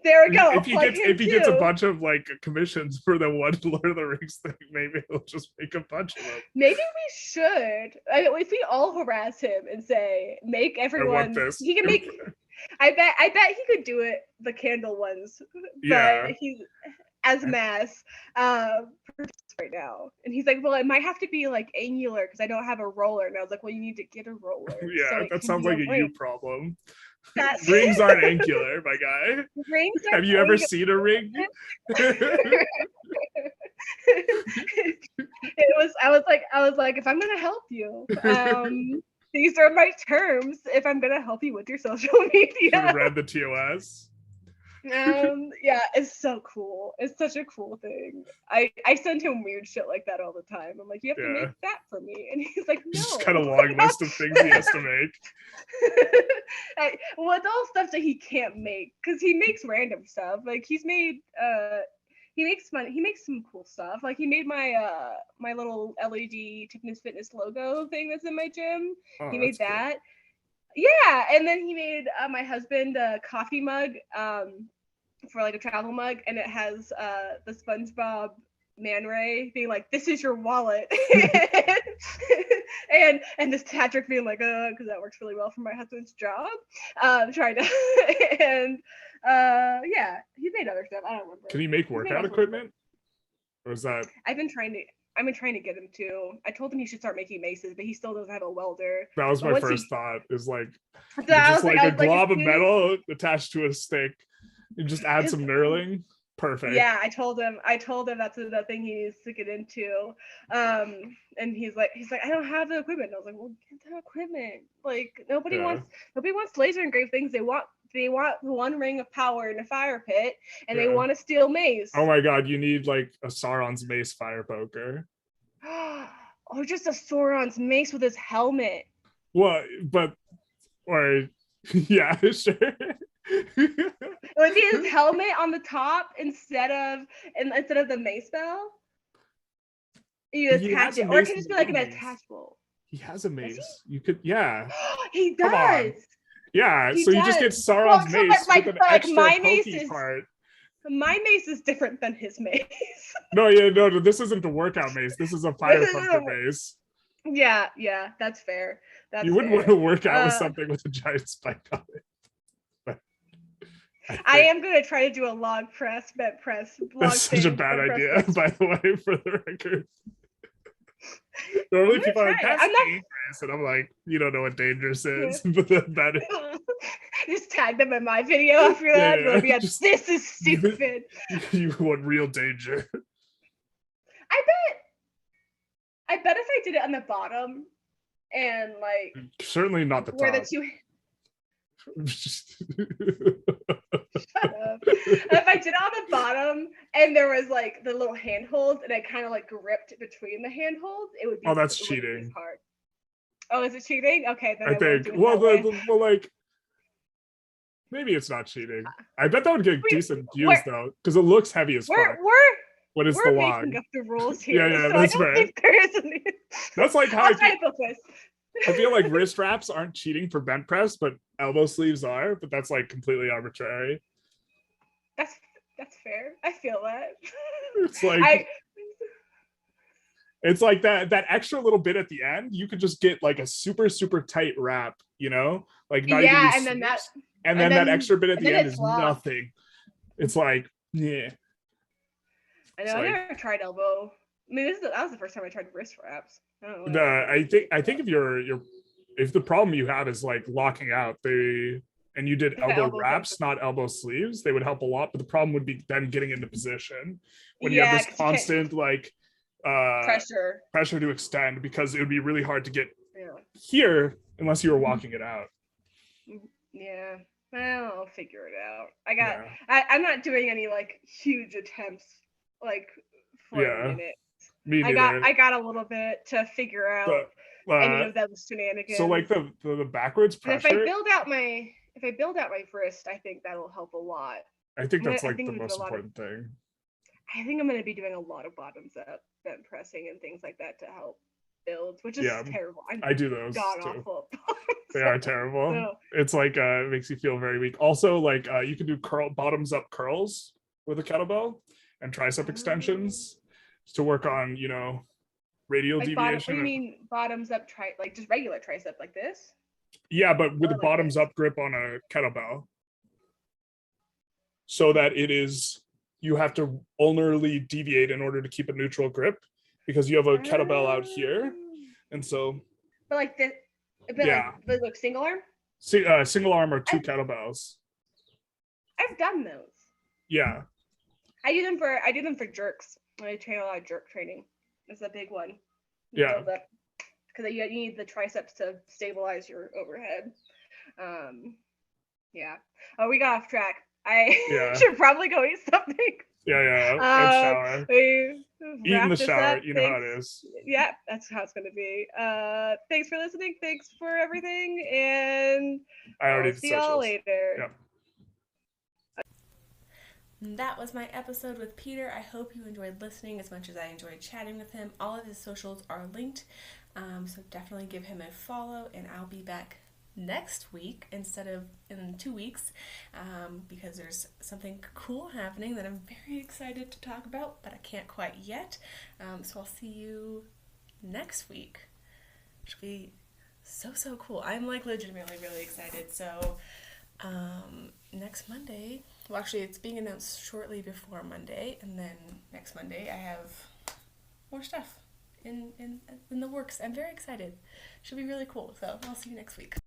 There we go. If he gets a bunch of like commissions for the one Lord of the Rings thing, maybe he'll just make a bunch of them. Maybe we should. If we all harass him and say, make everyone, he can make. I bet he could do it. The candle ones, but he's as mass right now, and he's like, well, it might have to be like angular because I don't have a roller. And I was like, well, you need to get a roller. Yeah, that sounds like a you problem. That's rings aren't angular, my guy. Rings have you ever seen a ring? I was like, if I'm gonna help you, these are my terms. If I'm gonna help you with your social media, read the TOS. Yeah, it's so cool. It's such a cool thing. I send him weird shit like that all the time. I'm like, you have to make that for me, and he's like, no. Just kind of long list of things he has to make. Well, it's all stuff that he can't make because he makes random stuff. Like he makes money. He makes some cool stuff. Like he made my my little LED Fitness logo thing that's in my gym. He made that. Cool. Yeah, and then he made my husband a coffee mug for like a travel mug, and it has the SpongeBob Man Ray being like, "This is your wallet," and this Patrick being like, because that works really well for my husband's job. Trying to and yeah, he made other stuff. I don't remember. Can he make workout equipment? Or is that? I've been trying to get him to. I told him he should start making maces, but he still doesn't have a welder. That was my first thought. Is like just like a glob of metal attached to a stick. You just add some knurling. Perfect. Yeah, I told him that's the thing he needs to get into. And he's like, I don't have the equipment. And I was like, well, get the equipment. Like nobody wants laser engraved things. They want one ring of power in a fire pit, and they want to steal mace. Oh my god, you need like a Sauron's mace fire poker. Or just a Sauron's mace with his helmet. Well, but or yeah, sure. Would be his helmet on the top instead of the mace bell? You attach it, or it can just be like an attachable. He has a mace. You could, yeah. He does. Yeah, he so does. You just get Sauron's mace with an extra pokey part. My mace is different than his mace. No, this isn't the workout mace. This is a fire pumper mace. Yeah, that's fair. You wouldn't want to work out with something with a giant spike on it. I am going to try to do a log press, bent press. That's such a bad idea, by the way, for the record. Normally people are like, that's dangerous. And I'm like, you don't know what dangerous is. But that is... Just tag them in my video after that. Yeah. This is stupid. You want real danger. I bet if I did it on the bottom and like... Certainly not the top. Where the two... Shut up. If I did it on the bottom and there was like the little handholds and I kind of like gripped between the handholds, it would be. Oh, that's cheating. Hard. Oh, is it cheating? Okay, then I think. Well, like maybe it's not cheating. I bet that would get decent views though, because it looks heavy as fuck. What is the log? We're making up the rules here. Yeah, so that's right. That's like how I feel like wrist wraps aren't cheating for bench press, but elbow sleeves are. But that's like completely arbitrary. That's fair. I feel that. It's like that extra little bit at the end. You could just get like a super tight wrap, you know, like not even and then that extra bit at the end is nothing. It's like I know. I never tried elbow. I mean, that was the first time I tried wrist wraps. I think if the problem you have is like locking out, and you did elbow wraps, not elbow sleeves, they would help a lot. But the problem would be then getting into position when you have this constant like pressure to extend, because it would be really hard to get here unless you were walking it out. Yeah. Well, I'll figure it out. I'm not doing any like huge attempts like for a minute. Me neither. I got a little bit to figure out any of those shenanigans. So like the backwards pressure. And if I build out my wrist, I think that'll help a lot. I think that's like the most important thing. I think I'm going to be doing a lot of bottoms up, bent pressing, and things like that to help build, which is terrible. I do those god too. Awful. They are terrible. So, it's like it makes you feel very weak. Also, like you can do bottoms up curls with a kettlebell and tricep extensions to work on, radial deviation. What do you mean bottoms up like just regular tricep like this? Yeah, but with a bottoms up grip on a kettlebell. So that you have to ulnarly deviate in order to keep a neutral grip, because you have a kettlebell out here. And so. But like this, like single arm? Single arm or two kettlebells. I've done those. Yeah. I do them for jerks. I train a lot of jerk training. It's a big one. Because you need the triceps to stabilize your overhead. Yeah. Oh, we got off track. I should probably go eat something. Yeah. Shower. Eat in the shower. Up. You know how it is. Yeah, that's how it's going to be. Thanks for listening. Thanks for everything. And I'll see y'all later. Yep. That was my episode with Peter. I hope you enjoyed listening as much as I enjoyed chatting with him. All of his socials are linked, so definitely give him a follow, and I'll be back next week instead of in 2 weeks, because there's something cool happening that I'm very excited to talk about, but I can't quite yet. So I'll see you next week. Should be so cool. I'm like legitimately really excited. So next Monday, well, actually it's being announced shortly before Monday, and then next Monday I have more stuff in the works. I'm very excited. Should be really cool. So I'll see you next week.